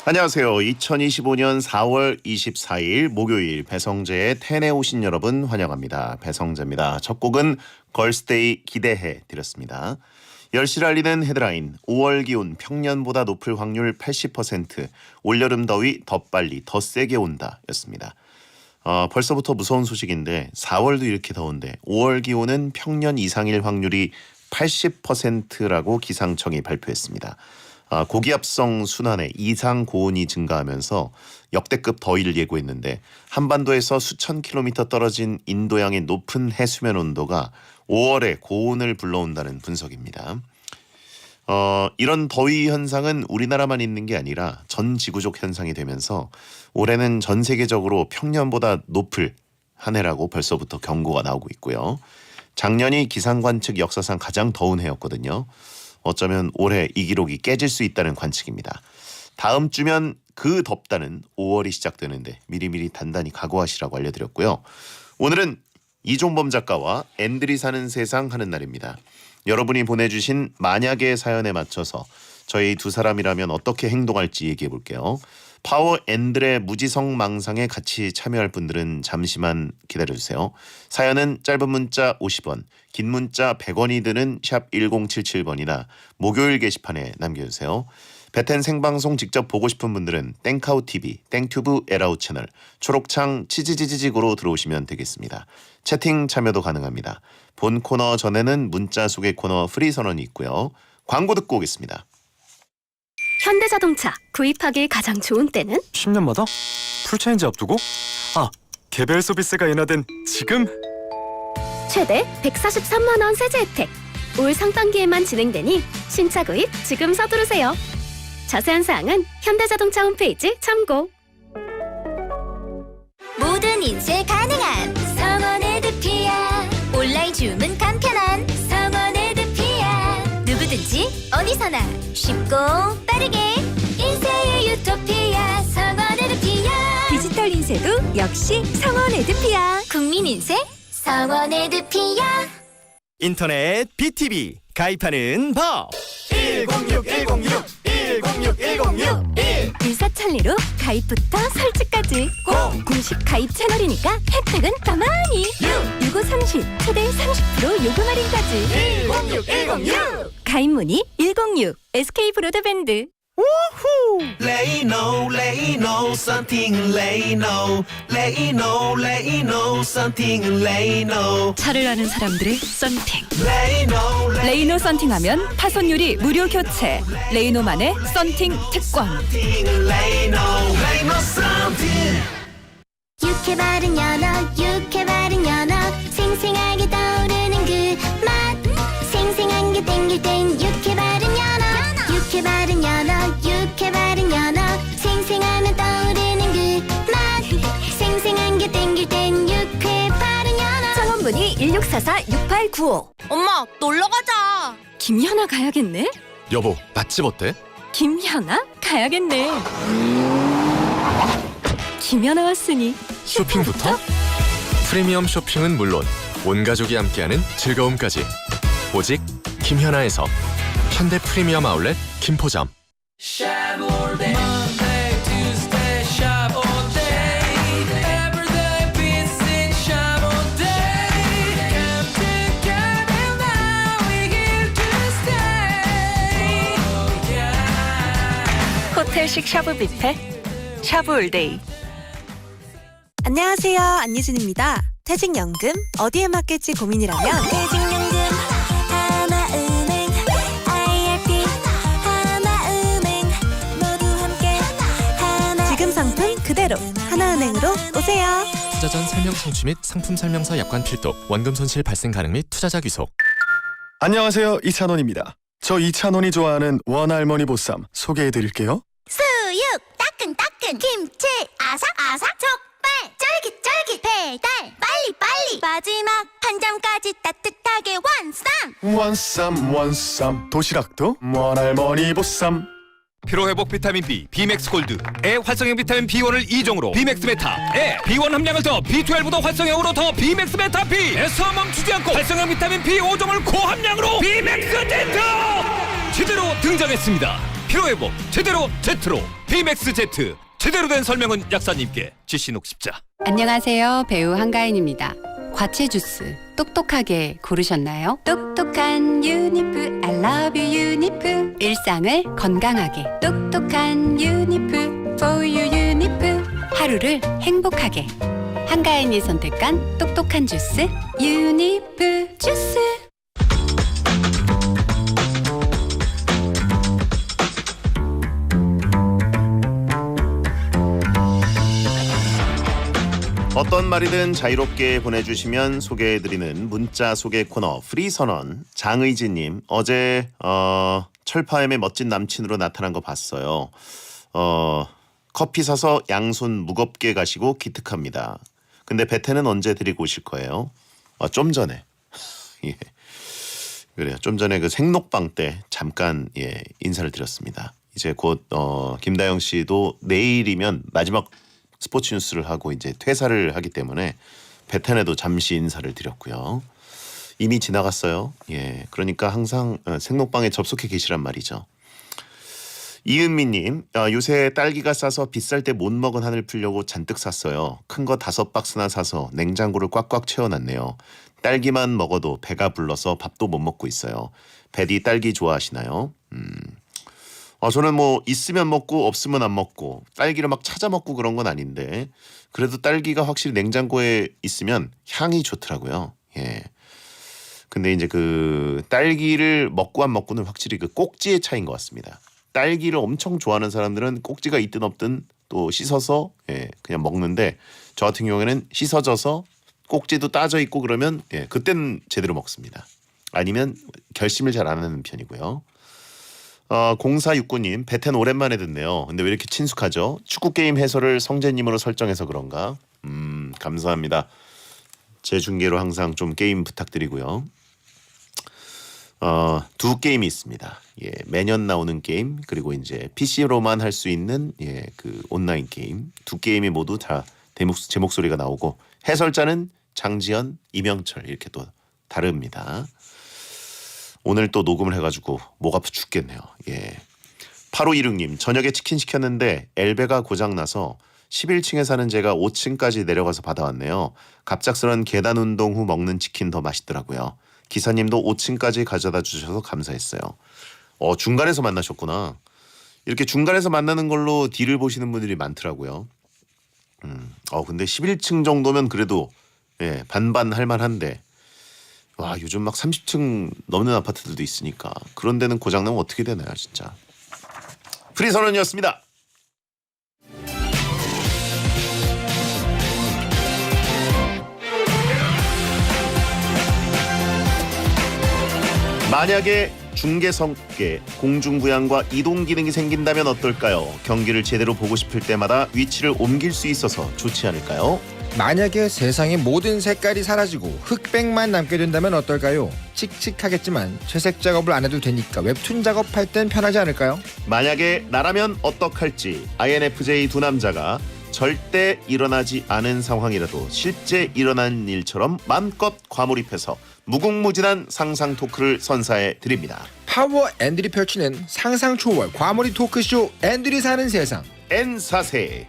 안녕하세요. 2025년 4월 24일 목요일 배성재의 텐에 오신 여러분 환영합니다. 배성재입니다. 첫 곡은 걸스데이 기대해 드렸습니다. 10시를 알리는 헤드라인 5월 기온 평년보다 높을 확률 80% 올여름 더위 더 빨리 더 세게 온다 였습니다. 벌써부터 무서운 소식인데 4월도 이렇게 더운데 5월 기온은 평년 이상일 확률이 80%라고 기상청이 발표했습니다. 고기압성 순환에 이상 고온이 증가하면서 역대급 더위를 예고했는데 한반도에서 수천 킬로미터 떨어진 인도양의 높은 해수면 온도가 5월에 고온을 불러온다는 분석입니다. 이런 더위 현상은 우리나라만 있는 게 아니라 전 지구적 현상이 되면서 올해는 전 세계적으로 평년보다 높을 한 해라고 벌써부터 경고가 나오고 있고요. 작년이 기상관 측 역사상 가장 더운 해였거든요. 어쩌면 올해 이 기록이 깨질 수 있다는 관측입니다. 다음 주면 그 덥다는 5월이 시작되는데 미리미리 단단히 각오하시라고 알려드렸고요. 오늘은 이종범 작가와 앤들이 사는 세상 하는 날입니다. 여러분이 보내주신 만약의 사연에 맞춰서 저희 두 사람이라면 어떻게 행동할지 얘기해 볼게요. 파워 앤들의 무지성 망상에 같이 참여할 분들은 잠시만 기다려주세요. 사연은 짧은 문자 50원, 긴 문자 100원이 드는 샵 1077번이나 목요일 게시판에 남겨주세요. 배텐 생방송 직접 보고 싶은 분들은 땡카우TV, 땡튜브 에라우 채널, 초록창 치지지지직으로 들어오시면 되겠습니다. 채팅 참여도 가능합니다. 본 코너 전에는 문자 소개 코너 프리 선언이 있고요. 광고 듣고 오겠습니다. 현대자동차 구입하기 가장 좋은 때는? 10년마다? 풀체인지 앞두고? 개별 서비스가 인하된 지금? 최대 143만 원 세제 혜택. 올 상반기에만 진행되니 신차 구입 지금 서두르세요. 자세한 사항은 현대자동차 홈페이지 참고. 모든 인쇄 가능한 성원 에드피아. 온라인 주문 간편한 성원 에드피아. 누구든지 어디서나 쉽고 빠르게 인쇄의 유토피아 성원 에드피아. 디지털 인쇄도 역시 성원 에드피아. 국민 인쇄 성원 에드피아. 인터넷 BTV 가입하는 법 106 일사천리로 가입부터 설치까지 공식 가입 채널이니까 혜택은 더 많이 6530 최대 30% 요금 할인까지 106 가입 문의 106 SK브로드밴드. Lay no, something lay no, lay no, something lay no. 차를 아는 사람들의 썬팅. Lay no, 레이노 썬팅하면 파손유리 무료 교체. 레이노만의 썬팅 특권. lay no, something. 육회 바른 연어 육회 바른 연어 생생하게 떠오르는 그 맛. 생생한 게 땡길 땐 육회 바른 연어 육회 바른 연어 육회 바른 연어 생생하면 떠오르는 그 맛. 생생한 게 땡길 땐 육회 바른 연어. 창원문의 1644-6895. 엄마 놀러가자. 김현아 가야겠네. 여보, 맛집 어때? 김현아 가야겠네. 김현아 왔으니 쇼핑부터? 프리미엄 쇼핑은 물론 온 가족이 함께하는 즐거움까지 오직 김현아에서 현대 프리미엄 아울렛 김포점. 호텔식 샤브 뷔페 샤브 올데이. 안녕하세요, 안예진입니다. 퇴직연금 어디에 맡길지 고민이라면 퇴직연금 하나은행 IRP 하나은행 모두 함께 하나. 지금 상품 그대로 하나은행으로 오세요. 투자 전 설명 청취 및 상품 설명서 약관 필독, 원금 손실 발생 가능 및 투자자 귀속. 안녕하세요, 이찬원입니다. 저 이찬원이 좋아하는 원할머니 보쌈 소개해드릴게요. 수육 따끈따끈 김치 아삭아삭 족발 쫄깃쫄깃 배달 빨리빨리 마지막 한 점까지 따뜻하게 완쌈 원쌈 도시락도 원할머니 보쌈. 피로회복 비타민 B, 비맥스 골드의 활성형 비타민 B1을 2종으로 비맥스 메타의 B1 함량을 더 B12도 활성형으로 더 비맥스 메타 B에서 멈추지 않고 활성형 비타민 B 5종을 고함량으로 비맥스 덴터 제대로 등장했습니다. 피로회복 제대로 Z로 비맥스 Z. 제대로 된 설명은 약사님께 지신욱 십자. 안녕하세요. 배우 한가인입니다. 과채 주스 똑똑하게 고르셨나요? 똑똑한 유니프 I love you 유니프 일상을 건강하게 똑똑한 유니프 for you 유니프 하루를 행복하게 한가인이 선택한 똑똑한 주스 유니프 주스. 어떤 말이든 자유롭게 보내주시면 소개해드리는 문자 소개 코너 프리선언. 장의진님, 어제 철파엠의 멋진 남친으로 나타난 거 봤어요. 커피 사서 양손 무겁게 가시고 기특합니다. 근데 배태는 언제 데리고 오실 거예요? 좀 전에. 예. 그래요. 좀 전에 그 생록방 때 잠깐 인사를 드렸습니다. 이제 곧 김다영 씨도 내일이면 마지막 스포츠 뉴스를 하고 이제 퇴사를 하기 때문에 배탄에도 잠시 인사를 드렸고요. 이미 지나갔어요. 예, 그러니까 항상 생록방에 접속해 계시란 말이죠. 이은미님, 요새 딸기가 싸서 비쌀 때 못 먹은 한을 풀려고 잔뜩 샀어요. 큰 거 5박스나 사서 냉장고를 꽉꽉 채워놨네요. 딸기만 먹어도 배가 불러서 밥도 못 먹고 있어요. 배디 딸기 좋아하시나요? 저는 뭐 있으면 먹고 없으면 안 먹고 딸기를 막 찾아 먹고 그런 건 아닌데 그래도 딸기가 확실히 냉장고에 있으면 향이 좋더라고요. 예. 근데 이제 그 딸기를 먹고 안 먹고는 확실히 그 꼭지의 차이인 것 같습니다. 딸기를 엄청 좋아하는 사람들은 꼭지가 있든 없든 또 씻어서 그냥 먹는데 저 같은 경우에는 씻어져서 꼭지도 따져 있고 그러면 그때는 제대로 먹습니다. 아니면 결심을 잘 안 하는 편이고요. 0469님, 배텐 오랜만에 듣네요. 근데 왜 이렇게 친숙하죠? 축구게임 해설을 성재님으로 설정해서 그런가? 감사합니다. 제 중계로 항상 좀 게임 부탁드리고요. 두 게임이 있습니다. 예, 매년 나오는 게임 그리고 이제 PC로만 할 수 있는 그 온라인 게임 두 게임이 모두 다 제 목소리가 나오고 해설자는 장지연, 이명철 이렇게 또 다릅니다. 오늘 또 녹음을 해가지고 목 아파 죽겠네요. 예. 8516님, 저녁에 치킨 시켰는데 엘베가 고장나서 11층에 사는 제가 5층까지 내려가서 받아왔네요. 갑작스런 계단 운동 후 먹는 치킨 더 맛있더라고요. 기사님도 5층까지 가져다 주셔서 감사했어요. 중간에서 만나셨구나. 이렇게 중간에서 만나는 걸로 딜을 보시는 분들이 많더라고요. 근데 11층 정도면 그래도 반반 할 만한데 와, 요즘 막 30층 넘는 아파트들도 있으니까 그런 데는 고장나면 어떻게 되나요, 진짜. 프리선언이었습니다. 만약에 중계석에 공중부양과 이동 기능이 생긴다면 어떨까요? 경기를 제대로 보고 싶을 때마다 위치를 옮길 수 있어서 좋지 않을까요? 만약에 세상의 모든 색깔이 사라지고 흑백만 남게 된다면 어떨까요? 칙칙하겠지만 채색 작업을 안 해도 되니까 웹툰 작업할 땐 편하지 않을까요? 만약에 나라면 어떡할지 INFJ 두 남자가 절대 일어나지 않은 상황이라도 실제 일어난 일처럼 마음껏 과몰입해서 무궁무진한 상상 토크를 선사해 드립니다. 파워 앤들이 펼치는 상상 초월 과몰입 토크쇼 앤들이 사는 세상 N4세.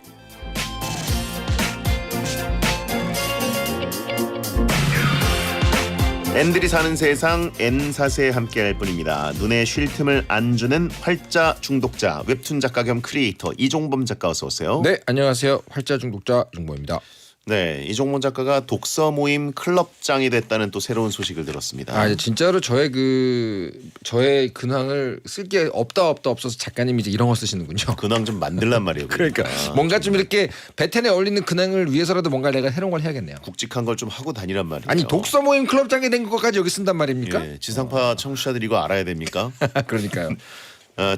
앤들이 사는 세상 N4세에 함께할 뿐입니다. 눈에 쉴 틈을 안 주는 활자 중독자 웹툰 작가 겸 크리에이터 이종범 작가 어서 오세요. 네, 안녕하세요. 활자 중독자 이종범입니다. 네, 이종범 작가가 독서 모임 클럽장이 됐다는 또 새로운 소식을 들었습니다. 진짜로 저의 근황을 쓸 게 없어서 작가님이 이제 이런 거 쓰시는군요. 근황 좀 만들란 말이에요. 그러니까 뭔가 좀 이렇게 배텐에 어울리는 근황을 위해서라도 뭔가 내가 해놓은 걸 해야겠네요. 굵직한 걸 좀 하고 다니란 말이죠. 아니 독서 모임 클럽장이 된 것까지 여기 쓴단 말입니까? 예, 지상파 청취자들이 이거 알아야 됩니까? 그러니까요.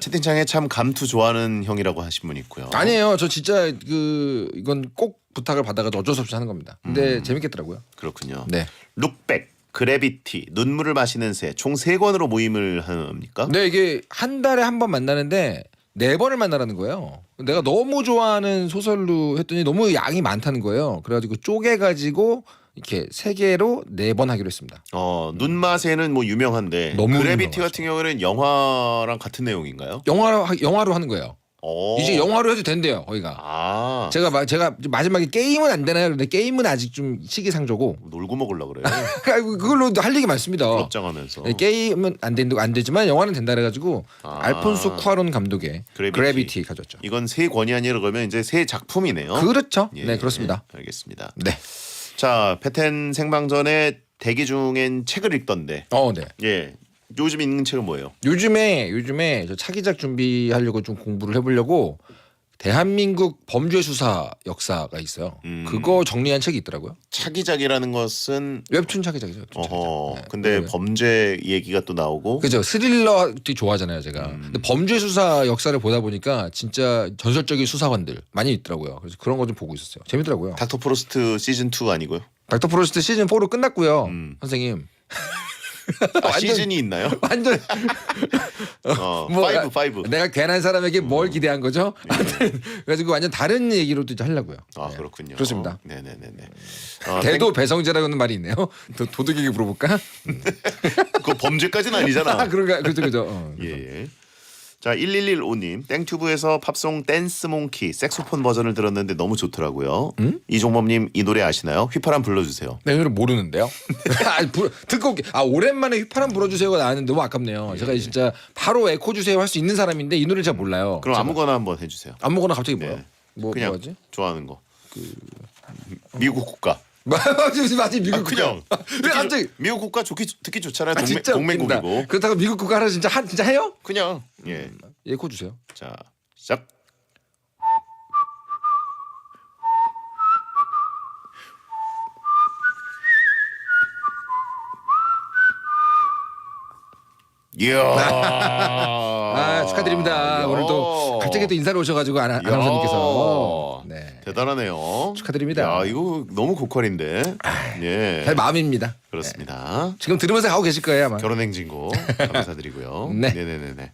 채팅창에 참 감투 좋아하는 형이라고 하신 분 있고요. 아니에요. 저 진짜 이건 꼭 부탁을 받아가지고 어쩔 수 없이 하는 겁니다. 근데 재밌겠더라고요. 그렇군요. 네. 룩백, 그래비티, 눈물을 마시는 새 총 3권으로 모임을 합니까? 네, 이게 한 달에 한 번 만나는데 4번을 만나라는 거예요. 내가 너무 좋아하는 소설로 했더니 너무 양이 많다는 거예요. 그래가지고 쪼개가지고 이렇게 3개로 4번 하기로 했습니다. 눈맛에는 뭐 유명한데 너무 그래비티 유명하죠. 같은 경우에는 영화랑 같은 내용인가요? 영화로 하는 거예요. 이제 영화로 해도 된대요. 거기가. 아, 제가 마지막에 게임은 안 되나요? 근데 게임은 아직 좀 시기상조고. 놀고 먹으려 그래요. 그걸로 할 얘기 많습니다. 부럽장하면서. 네, 게임은 안 되지만 영화는 된다 그래가지고 아. 알폰소 쿠아론 감독의 그래비티 가졌죠. 이건 세 권이 아니라 그러면 이제 세 작품이네요. 그렇죠. 예, 네, 그렇습니다. 예, 알겠습니다. 네. 자, 페텐 생방전에 대기 중엔 책을 읽던데. 네. 예. 요즘 읽는 책은 뭐예요? 요즘에 저 차기작 준비하려고 좀 공부를 해보려고 대한민국 범죄 수사 역사가 있어요. 그거 정리한 책이 있더라고요. 차기작이라는 것은 웹툰 차기작이죠. 어허. 네. 근데 네. 범죄 얘기가 또 나오고. 그죠. 스릴러 되게 좋아하잖아요, 제가. 근데 범죄 수사 역사를 보다 보니까 진짜 전설적인 수사관들 많이 있더라고요. 그래서 그런 거 좀 보고 있었어요. 재밌더라고요. 닥터 프로스트 시즌 2 아니고요? 닥터 프로스트 시즌 4로 끝났고요. 선생님. 시즌이 있나요? 완전 뭐, 5. 내가 괜한 사람에게 뭘 기대한 거죠? 아무튼 그래가지고 완전 다른 얘기로 또 이제 하려고요. 아, 네. 그렇군요. 그렇습니다. 네네네네. 대도 배성재라는 말이 있네요. 도둑에게 물어볼까? 그거 범죄까지는 아니잖아. 아, 그런가? 그죠. 예. 자, 1115님 땡튜브에서 팝송 댄스 몽키 색소폰 버전을 들었는데 너무 좋더라고요. 이종범님 이 노래 아시나요? 휘파람 불러주세요. 네, 이거는 모르는데요. 듣고 올게. 오랜만에 휘파람 불어주세요가 나왔는데 너무 아깝네요. 제가 진짜 바로 에코 주세요 할 수 있는 사람인데 이 노래를 잘 몰라요. 그럼 제가. 아무거나 한번 해주세요. 아무거나 갑자기 뭐요? 그냥 뭐지? 좋아하는 거. 미국 국가. 맞지 미국 그냥 왜 갑자기 미국 국가 듣기 좋잖아요. 진짜 동맹국이고. 웃긴다. 그렇다고 미국 국가 하나 진짜 해요? 그냥 예. 에코 주세요. 자, 시작. 이야. 축하드립니다. 이야. 오늘 또 갑자기 또 인사를 오셔가지고 아나운서님께서 네. 대단하네요. 축하드립니다. 야, 이거 너무 고퀄인데. 예. 제 마음입니다. 그렇습니다. 지금 들으면서 하고 계실 거예요 아마. 결혼행진고 감사드리고요. 네. 네네네네.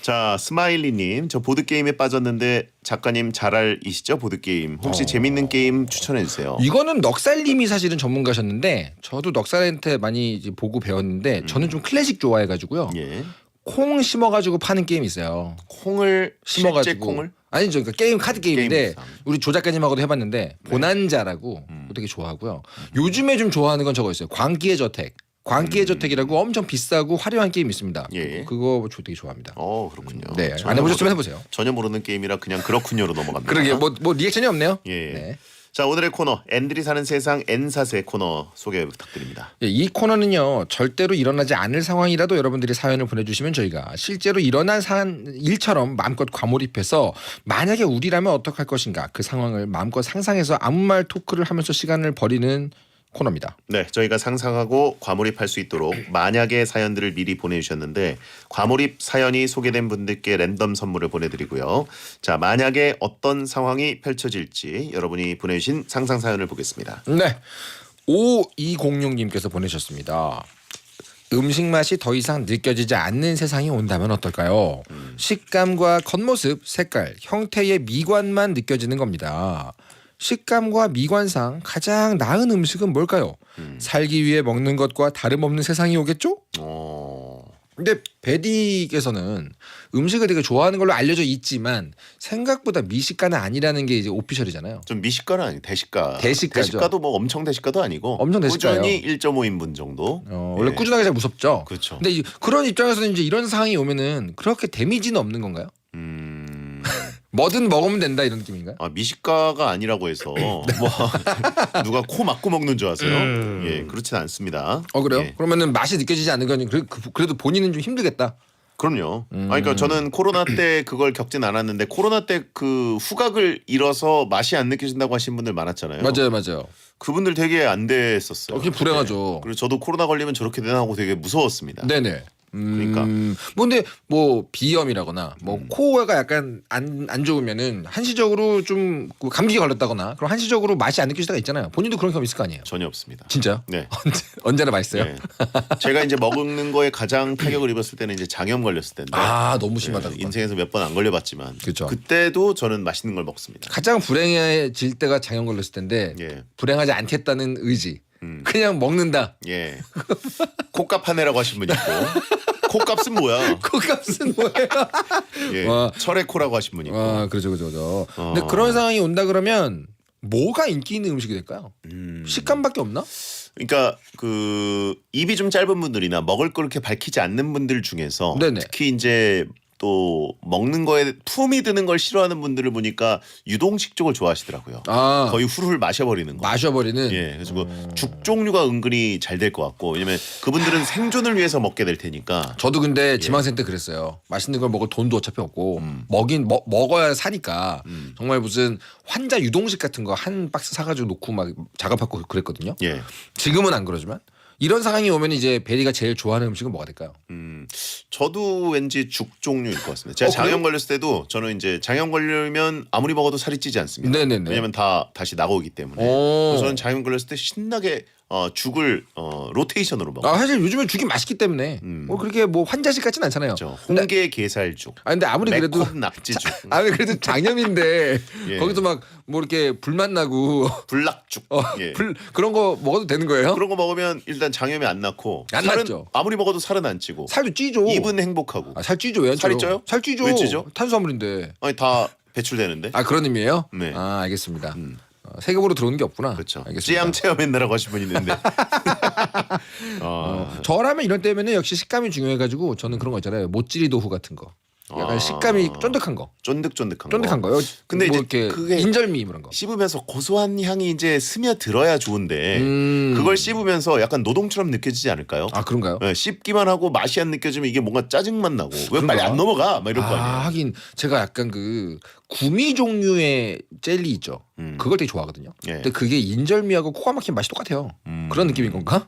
자, 스마일리님 저 보드 게임에 빠졌는데 작가님 잘 알이시죠? 보드 게임 혹시 재밌는 게임 추천해 주세요. 이거는 넉살님이 사실은 전문가셨는데 저도 넉살한테 많이 이제 보고 배웠는데 저는 좀 클래식 좋아해가지고요. 예. 콩 심어가지고 파는 게임이 있어요. 콩을 심어가지고 실제 콩을? 아니죠. 그러니까 게임 카드 게임인데 게임 우리 조 작가님하고도 해봤는데 보난자라고 되게 좋아하고요. 요즘에 좀 좋아하는 건 저거 있어요. 광기의 저택. 광기의 저택이라고 엄청 비싸고 화려한 게임이 있습니다. 예. 그거 저 되게 좋아합니다. 그렇군요. 네, 전혀 안 해보셨으면 모르- 해보세요. 전혀 모르는 게임이라 그냥 그렇군요로 넘어갑니다. 그러게 뭐 리액션이 없네요. 예. 네. 자, 오늘의 코너 앤들이 사는 세상 N사세 코너 소개 부탁드립니다. 예, 이 코너는요 절대로 일어나지 않을 상황이라도 여러분들이 사연을 보내주시면 저희가 실제로 일어난 일처럼 마음껏 과몰입해서 만약에 우리라면 어떡할 것인가 그 상황을 마음껏 상상해서 아무 말 토크를 하면서 시간을 버리는 코너입니다. 네, 저희가 상상하고 과몰입할 수 있도록 만약의 사연들을 미리 보내주셨는데 과몰입 사연이 소개된 분들께 랜덤 선물을 보내드리고요. 자, 만약에 어떤 상황이 펼쳐질지 여러분이 보내주신 상상 사연을 보겠습니다. 네, 5206님께서 보내셨습니다. 음식 맛이 더 이상 느껴지지 않는 세상이 온다면 어떨까요? 식감과 겉모습, 색깔, 형태의 미관만 느껴지는 겁니다. 식감과 미관상 가장 나은 음식은 뭘까요? 살기 위해 먹는 것과 다름없는 세상이 오겠죠? 근데 베디께서는 음식을 되게 좋아하는 걸로 알려져 있지만 생각보다 미식가는 아니라는 게 이제 오피셜이잖아요. 좀 미식가는 아니고 대식가. 대식가죠. 대식가도 뭐 엄청 대식가도 아니고 엄청 대식가요. 꾸준히 1.5인분 정도. 원래 예. 꾸준하게 잘 무섭죠. 그렇죠. 근데 그런 입장에서는 이제 이런 상황이 오면은 그렇게 데미지는 없는 건가요? 뭐든 먹으면 된다 이런 느낌인가요? 미식가가 아니라고 해서 뭐 누가 코 막고 먹는 줄 아세요? 예, 그렇진 않습니다. 그래요? 예. 그러면은 맛이 느껴지지 않는 건 그래도 본인은 좀 힘들겠다. 그럼요. 그러니까 저는 코로나 때 그걸 겪진 않았는데 코로나 때 그 후각을 잃어서 맛이 안 느껴진다고 하신 분들 많았잖아요. 맞아요. 그분들 되게 안 됐었어요. 그게 불행하죠. 그리고 저도 코로나 걸리면 저렇게 되나 하고 되게 무서웠습니다. 네네. 그러니까. 뭐 근데 뭐 비염이라거나 뭐 코가 약간 안 좋으면은 한시적으로 좀 감기 걸렸다거나 그럼 한시적으로 맛이 안 느껴질 때가 있잖아요. 본인도 그런 경험 있을 거 아니에요? 전혀 없습니다. 진짜요? 네. 언제나 맛있어요? 네. 제가 이제 먹는 거에 가장 타격을 입었을 때는 이제 장염 걸렸을 때인데. 너무 심하다. 네, 인생에서 몇 번 안 걸려봤지만. 그렇죠. 그때도 저는 맛있는 걸 먹습니다. 가장 불행해질 때가 장염 걸렸을 텐데 예. 불행하지 않겠다는 의지. 그냥 먹는다. 예. 콧값 하네라고 하신 분 있고. 콧값은 뭐야? 콧값은 뭐예요? 예. 와. 철의 코라고 하신 분 있고. 아, 그렇죠. 근데 그런 상황이 온다 그러면 뭐가 인기 있는 음식이 될까요? 식감밖에 없나? 그러니까 그 입이 좀 짧은 분들이나 먹을 걸 그렇게 밝히지 않는 분들 중에서 네네. 특히 이제 또 먹는 거에 품이 드는 걸 싫어하는 분들을 보니까 유동식 쪽을 좋아하시더라고요. 아, 거의 후루룩 마셔버리는 거. 마셔버리는. 예, 그래서 죽 종류가 은근히 잘 될 것 같고, 왜냐면 그분들은 생존을 위해서 먹게 될 테니까. 저도 근데 지망생 때 그랬어요. 맛있는 걸 먹을 돈도 어차피 없고 먹어야 사니까 정말 무슨 환자 유동식 같은 거 한 박스 사가지고 놓고 막 작업하고 그랬거든요. 예. 지금은 안 그러지만 이런 상황이 오면 이제 베리가 제일 좋아하는 음식은 뭐가 될까요? 저도 왠지 죽 종류일 것 같습니다. 제가 그래요? 장염 걸렸을 때도 저는 이제 장염 걸리면 아무리 먹어도 살이 찌지 않습니다. 네네네. 왜냐면 다 다시 나오기 때문에. 오. 그래서 저는 장염 걸렸을 때 신나게 죽을 로테이션으로 먹어요. 아, 사실 요즘은 죽이 맛있기 때문에 뭐 그렇게 뭐 환자식 같진 않잖아요. 그렇죠. 홍게 게살죽. 아 근데 아무리 그래도 매콤 낙지죽. 아무리 그래도 장염인데 예. 거기서 막 뭐 이렇게 불맛 나고 불낙죽. 예. 그런 거 먹어도 되는 거예요? 그런 거 먹으면 일단 장염이 안 낳고 안 살은 낫죠. 아무리 먹어도 살은 안 찌고 살도 찌죠. 입은 행복하고. 살 찌죠. 왜 안 살이 쪄요? 쪄요? 살 찌죠. 왜 찌죠? 탄수화물인데. 아니 다 배출되는데. 아 그런 의미예요? 네. 아 알겠습니다. 세금으로 들어오는 게 없구나. 그렇죠. 알겠습니다. 찌양 체험했나라고 하신 분 있는데. 저라면 이런 때면은 역시 식감이 중요해가지고 저는 그런 거 있잖아요. 모찌리 도후 같은 거. 약간 식감이 쫀득한 거. 쫀득쫀득한 거. 거요. 근데 뭐 이제 이렇게 그게 인절미 이런 거. 씹으면서 고소한 향이 이제 스며들어야 좋은데 음. 그걸 씹으면서 약간 노동처럼 느껴지지 않을까요? 아 그런가요? 네, 씹기만 하고 맛이 안 느껴지면 이게 뭔가 짜증만 나고 왜 빨리 안 넘어가? 막 이럴 거 아니에요. 하긴 제가 약간 그 구미 종류의 젤리 있죠. 그걸 되게 좋아하거든요. 예. 근데 그게 인절미하고 코가 막힌 맛이 똑같아요. 그런 느낌인 건가?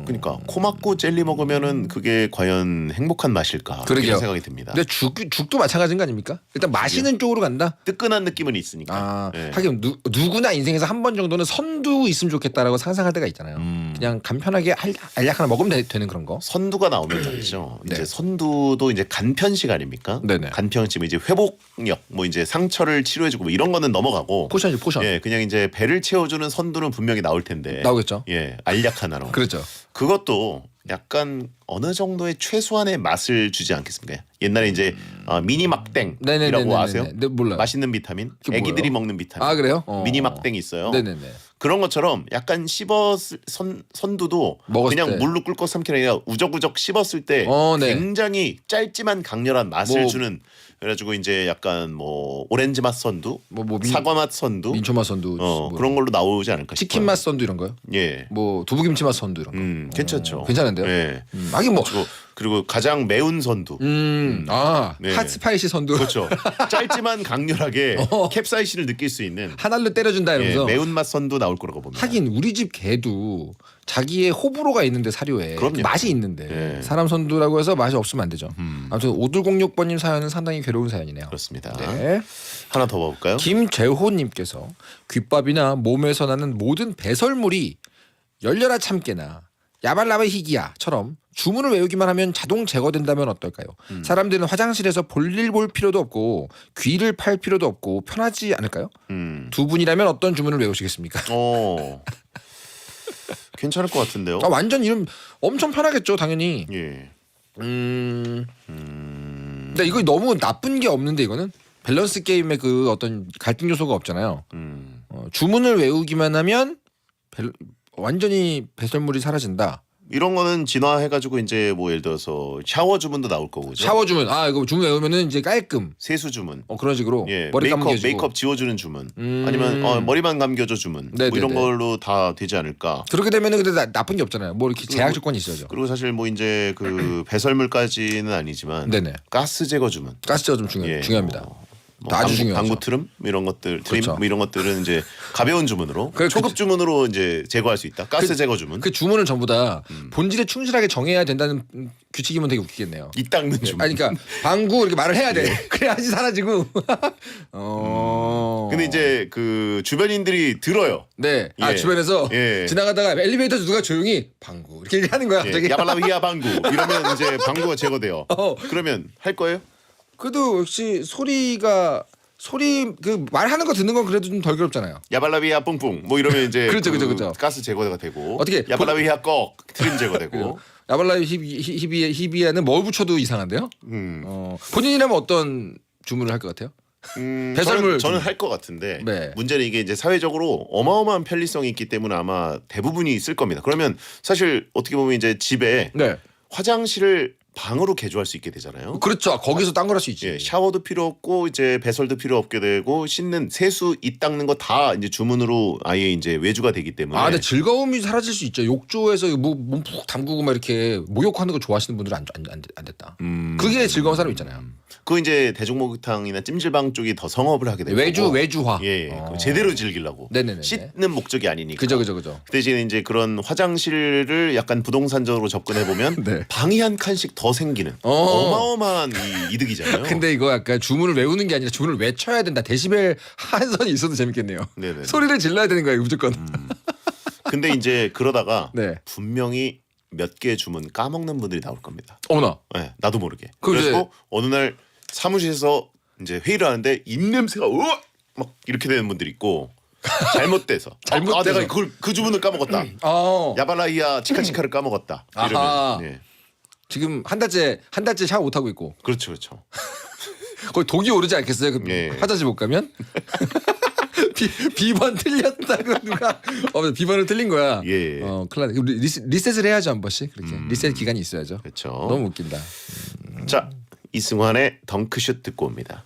그러니까 코 막고 젤리 먹으면은 그게 과연 행복한 맛일까? 그러게요. 이런 생각이 듭니다. 근데 죽도 마찬가지인 거 아닙니까? 일단 마시는 쪽으로 간다. 뜨끈한 느낌은 있으니까. 아, 예. 하긴 누구나 인생에서 한 번 정도는 선두 있으면 좋겠다라고 상상할 때가 있잖아요. 그냥 간편하게 알약 하나 먹으면 되는 그런 거. 선두가 나오면 말이죠. 네. 이제 선두도 이제 간편식 아닙니까? 네네. 간편식 이제 회복력, 뭐 이제 상처를 치료해주고 뭐 이런 거는 넘어가고. 포션이죠, 포션. 예, 그냥 이제 배를 채워주는 선두는 분명히 나올 텐데. 나오겠죠. 예, 알약 하나로. 그렇죠. 그것도 약간 어느 정도의 최소한의 맛을 주지 않겠습니까? 옛날에 이제 미니 막땡이라고 네네네네네네. 아세요? 네, 몰라요. 맛있는 비타민, 그게 애기들이 뭐예요? 먹는 비타민. 아 그래요? 미니 막땡이 있어요. 네네네. 그런 것처럼 약간 씹었을 선두도 먹었을 그냥 때. 물로 끓고 삼키는 게 아니라 우적우적 씹었을 때 네. 굉장히 짧지만 강렬한 맛을 뭐- 주는. 그래가지고 이제 약간 뭐 오렌지 맛 선두, 사과 맛 선두, 민초맛 선두, 뭐 그런 걸로 나오지 않을까 싶어요. 치킨 맛 선두 이런 거요? 예. 뭐 두부김치 맛 선두 이런 거. 괜찮죠. 괜찮은데요? 예. 하긴 뭐 그리고 가장 매운 선두. 네. 핫스파이시 선두. 그렇죠. 짧지만 강렬하게 캡사이신을 느낄 수 있는 한 알로 때려준다 이러면서. 매운맛 선두 나올 거라고 봅니다. 하긴 우리 집 개도 자기의 호불호가 있는데 사료에 그럼요. 맛이 있는데 네. 사람 선두라고 해서 맛이 없으면 안 되죠. 아무튼 5206번님 사연은 상당히 괴로운 사연이네요. 그렇습니다. 네. 하나 더 봐볼까요? 김재호님께서 귓밥이나 몸에서 나는 모든 배설물이 열려라 참깨나 야발라바 희기야처럼 주문을 외우기만 하면 자동 제거된다면 어떨까요? 사람들은 화장실에서 볼일 볼 필요도 없고 귀를 팔 필요도 없고 편하지 않을까요? 두 분이라면 어떤 주문을 외우시겠습니까? 괜찮을 것 같은데요. 완전 이름 엄청 편하겠죠, 당연히. 예. 근데 이거 너무 나쁜 게 없는데 이거는 밸런스 게임의 그 어떤 갈등 요소가 없잖아요. 주문을 외우기만 하면 완전히 배설물이 사라진다. 이런 거는 진화해가지고 이제 뭐 예를 들어서 샤워 주문도 나올 거고. 그죠? 샤워 주문. 이거 주문 외우면은 이제 깔끔. 세수 주문. 그런 식으로. 예. 머리 감겨주고. 메이크업 지워주는 주문. 아니면 머리만 감겨줘 주문. 뭐 이런 걸로 다 되지 않을까. 그렇게 되면은 근데 나쁜 게 없잖아요. 뭐 이렇게 제약 조건이 있어야죠. 그리고 사실 뭐 이제 그 배설물까지는 아니지만. 네네. 가스 제거 주문. 가스 제거 좀 중요합니다. 아주 중요하죠. 방구 트름 이런 것들, 트림 그렇죠. 뭐 이런 것들은 이제 가벼운 주문으로 초급 주문으로 이제 제거할 수 있다. 가스 제거 주문. 그 주문을 전부 다 본질에 충실하게 정해야 된다는 규칙이면 되게 웃기겠네요. 이 닦는 주문. 아니 그러니까 방구 이렇게 말을 해야 돼. 그래야지 사라지고. 근데 이제 그 주변인들이 들어요. 네. 예. 주변에서 예. 지나가다가 엘리베이터에서 누가 조용히 방구 이렇게 얘기하는 거야. 갑자기. 야발라비아 방구 이러면 이제 방구가 제거돼요. 그러면 할 거예요? 그래도 역시 소리가 소리 그 말하는 거 듣는 건 그래도 좀 덜 괴롭잖아요. 야발라비야 뿡뿡 뭐 이러면 이제 그렇죠, 그 그렇죠, 그렇죠. 가스 제거가 되고 어떻게 야발라비야 꺽 트림 제거되고 야발라비 히비에는 뭘 붙여도 이상한데요? 본인이라면 어떤 주문을 할 것 같아요? 배설물 저는 할 것 같은데 네. 문제는 이게 이제 사회적으로 어마어마한 편리성이 있기 때문에 아마 대부분이 쓸 겁니다. 그러면 사실 어떻게 보면 이제 집에 네. 화장실을 방으로 개조할 수 있게 되잖아요. 그렇죠. 거기서 딴 걸 할 수 있지. 예, 샤워도 필요 없고 이제 배설도 필요 없게 되고 씻는 세수 이 닦는 거 다 이제 주문으로 아예 이제 외주가 되기 때문에. 근데 즐거움이 사라질 수 있죠. 욕조에서 몸 푹 담그고 막 이렇게 목욕하는 거 좋아하시는 분들은 안 됐다. 그게 즐거운 사람 있잖아요. 그 이제 대중목욕탕이나 찜질방 쪽이 더 성업을 하게 되고 외주화. 예, 제대로 즐기려고. 네네네. 씻는 목적이 아니니까. 그죠. 그 대신에 이제 그런 화장실을 약간 부동산적으로 접근해 보면 네. 방이 한 칸씩 더 생기는 어마어마한 이득이잖아요. 근데 이거 약간 주문을 외우는 게 아니라 주문을 외쳐야 된다. 데시벨 한선이 있어도 재밌겠네요. 네네. 소리를 질러야 되는 거예요, 무조건. 근데 이제 그러다가 네. 분명히 몇 개 주문 까먹는 분들이 나올 겁니다. 어머나. 네, 나도 모르게. 그럼 그래서 이제- 어느 날 사무실에서 이제 회의를 하는데 입냄새가 막 이렇게 되는 분들이 있고 잘못돼서 내가 그 주문을 까먹었다. 야발라이야 치카치카를 까먹었다. 아하. 이러면 지금 한 달째 샤워 못 하고 있고. 그렇죠. 거의 독이 오르지 않겠어요? 그 예. 화장실 못 가면? 비번 틀렸다고 누가 비번을 틀린 거야. 예. 큰일 나네. 리셋을 해야죠 한 번씩. 그렇게 리셋 기간이 있어야죠. 그렇죠. 너무 웃긴다. 자, 이승환의 덩크슛 듣고 옵니다.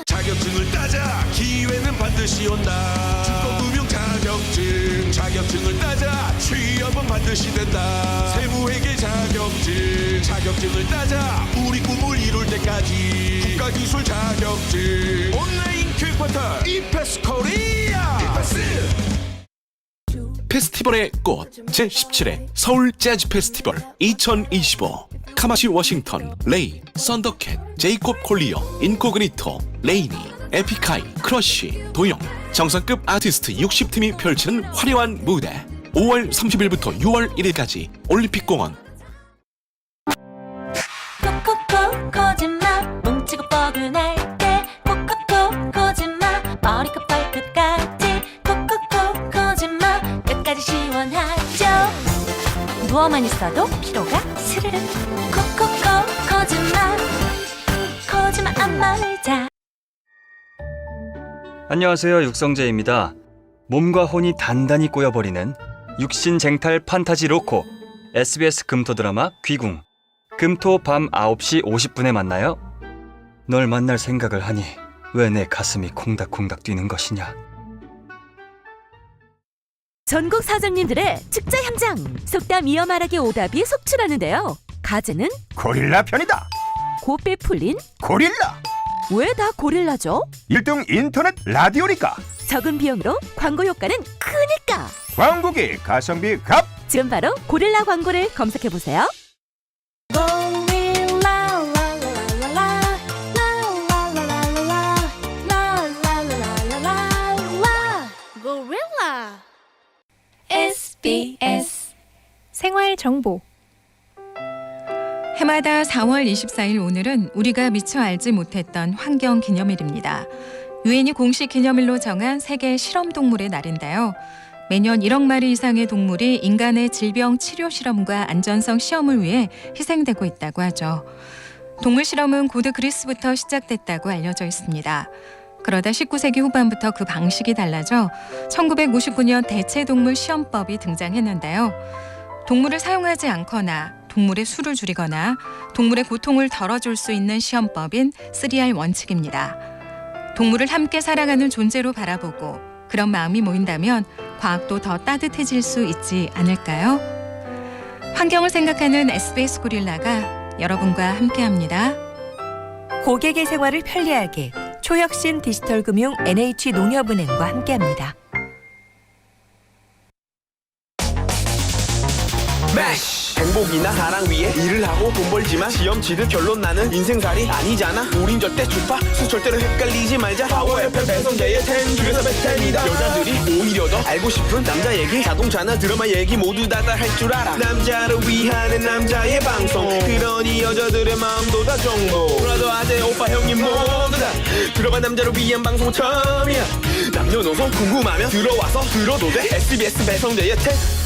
자격증을 따자 기회는 반드시 온다. 주거금융 자격증을 따자 취업은 반드시 된다. 세무회계 자격증을 따자 우리 꿈을 이룰 때까지. 국가기술 자격증 온라인 교육 포털 이패스 코리아. 페스티벌의 꽃 제17회 서울 재즈 페스티벌 2025 카마시 워싱턴, 레이, 썬더캣, 제이콥 콜리어, 인코그니토, 레이니, 에픽하이, 크러쉬, 도영 정상급 아티스트 60팀이 펼치는 화려한 무대 5월 30일부터 6월 1일까지 올림픽공원. 콕콕콕 거짓말 뭉치고 뻐근할 때 콕콕콕 거짓말 머리끝 발끝까지 콕콕콕 거짓말 끝까지 시원하죠. 누워만 있어도 피로가 스르륵 콕콕콕 거짓말 안 말자. 안녕하세요, 육성재입니다. 몸과 혼이 단단히 꼬여버리는 육신 쟁탈 판타지 로코 SBS 금토 드라마 귀궁. 금토 밤 9시 50분에 만나요. 널 만날 생각을 하니 왜 내 가슴이 콩닥콩닥 뛰는 것이냐. 전국 사장님들의 축제 현장. 속담 이어 말하기 오답이 속출하는데요. 가재는 고릴라 편이다. 곱게 풀린 고릴라. 왜 다 고릴라죠? 1등 인터넷 라디오니까. 적은 비용으로 광고 효과는 크니까. 광고기 가성비 갑. 지금 바로 고릴라 광고를 검색해보세요. SBS 생활정보. 해마다 4월 24일 오늘은 우리가 미처 알지 못했던 환경기념일입니다. 유엔이 공식 기념일로 정한 세계 실험동물의 날인데요. 매년 1억 마리 이상의 동물이 인간의 질병 치료 실험과 안전성 시험을 위해 희생되고 있다고 하죠. 동물 실험은 고대 그리스부터 시작됐다고 알려져 있습니다. 그러다 19세기 후반부터 그 방식이 달라져 1959년 대체동물 시험법이 등장했는데요. 동물을 사용하지 않거나 동물의 수를 줄이거나 동물의 고통을 덜어줄 수 있는 시험법인 3R 원칙입니다. 동물을 함께 살아가는 존재로 바라보고 그런 마음이 모인다면 과학도 더 따뜻해질 수 있지 않을까요? 환경을 생각하는 SBS 고릴라가 여러분과 함께합니다. 고객의 생활을 편리하게 초혁신 디지털금융 NH농협은행과 함께합니다. 행복이나 사랑 위해 일을 하고 돈 벌지만 시험 치듯 결론 나는 인생살이 아니잖아. 우린 절대 주파수 절대로 헷갈리지 말자. 파워 FM 배성재의 10 중에서 베스트입니다. 여자들이 오히려 더 알고 싶은 남자 얘기, 자동차나 드라마 얘기 모두 다 할 줄 알아. 남자를 위한 남자의 방송, 그러니 여자들의 마음도 다 정보. 브라더 아재 오빠 형님 모두 다 들어봐. 남자를 위한 방송 처음이야. 남녀노소 궁금하면 들어와서 들어도 돼. SBS 배성재의 10.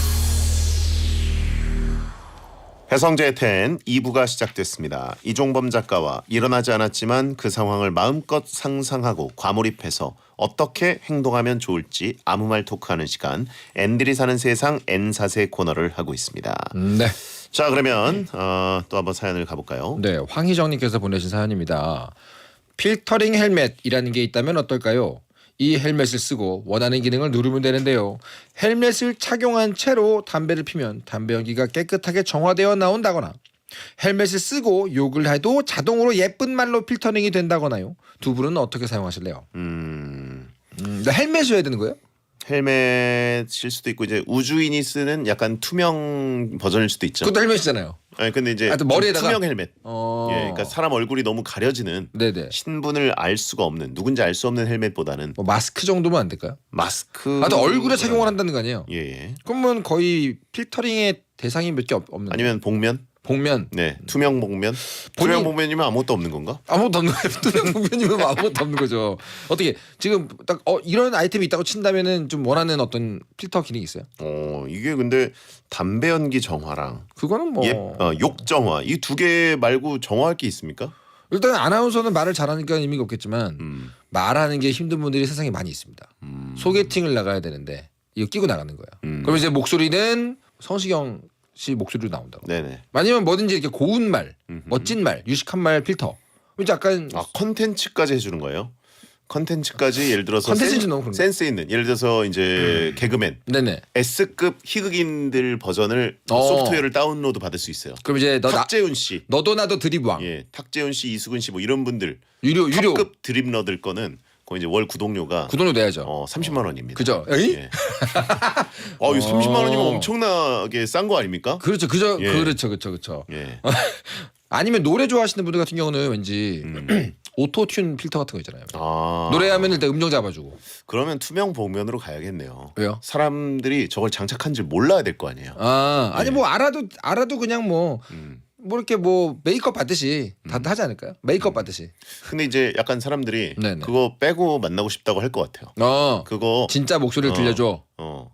배성재의 10 2부가 시작됐습니다. 이종범 작가와 일어나지 않았지만 그 상황을 마음껏 상상하고 과몰입해서 어떻게 행동하면 좋을지 아무 말 토크하는 시간, N들이 사는 세상 N사세 코너를 하고 있습니다. 네. 자, 그러면 또 한번 사연을 가볼까요? 네, 황희정님께서 보내신 사연입니다. 필터링 헬멧이라는 게 있다면 어떨까요? 이 헬멧을 쓰고 원하는 기능을 누르면 되는데요. 헬멧을 착용한 채로 담배를 피면 담배 연기가 깨끗하게 정화되어 나온다거나, 헬멧을 쓰고 욕을 해도 자동으로 예쁜 말로 필터링이 된다거나요. 두 분은 어떻게 사용하실래요? 헬멧을 해야 되는 거예요? 헬멧일 수도 있고 이제 우주인이 쓰는 약간 투명 버전일 수도 있죠. 그것도 헬멧이잖아요. 아니 근데 이제 머리에다가 투명 헬멧. 예, 그러니까 사람 얼굴이 너무 가려지는 네네. 신분을 알 수가 없는, 누군지 알 수 없는 헬멧보다는 뭐 마스크 정도면 안 될까요? 마스크. 또 얼굴에 착용을 한다는 거 아니에요? 예. 그러면 거의 필터링의 대상이 몇 개 없는. 아니면 복면? 복면. 네, 투명 복면. 투명 복면이면 아무것도 없는 건가? 아무것도 없는 거예요. 투명 복면이면 아무것도 없는 거죠. 어떻게 지금 딱 이런 아이템이 있다고 친다면은 좀 원하는 어떤 필터 기능이 있어요? 이게 근데 담배 연기 정화랑 그거는 뭐 욕 정화 이 두 개 말고 정화할 게 있습니까? 일단 아나운서는 말을 잘하니까 의미가 없겠지만 말하는 게 힘든 분들이 세상에 많이 있습니다. 소개팅을 나가야 되는데 이거 끼고 나가는 거예요. 그럼 이제 목소리는 성시경 씨 목소리로 나온다고. 네네. 아니면 뭐든지 이렇게 고운 말, 멋진 말, 유식한 말 필터. 이제 약간 컨텐츠까지 해주는 거예요. 컨텐츠까지 예를 들어서 센스 있는, 예를 들어서 이제 개그맨, 네네. S급 희극인들 버전을 소프트웨어를 다운로드 받을 수 있어요. 그럼 이제 탁재훈 씨, 너도 나도 드립왕, 탁재훈 씨, 이수근 씨 뭐 이런 분들 유료 탑급 드립러들 거는 그 이제 월 구독료가 구독료 내야죠. 30만 원입니다. 그죠? 에이? 예. 이 30만 원이면 엄청나게 싼 거 아닙니까? 그렇죠. 그죠. 예. 그렇죠. 예. 아니면 노래 좋아하시는 분들 같은 경우는 왠지 오토튠 필터 같은 거 있잖아요. 아. 노래하면 일단 음정 잡아주고. 그러면 투명 복면으로 가야겠네요. 왜요? 사람들이 저걸 장착한 줄 몰라야 될 거 아니에요. 아니 예. 뭐 알아도 그냥 뭐 이렇게 뭐 메이크업 받듯이 다 하지 않을까요? 메이크업 받듯이. 근데 이제 약간 사람들이 네네. 그거 빼고 만나고 싶다고 할 것 같아요. 그거 진짜 목소리를 들려줘.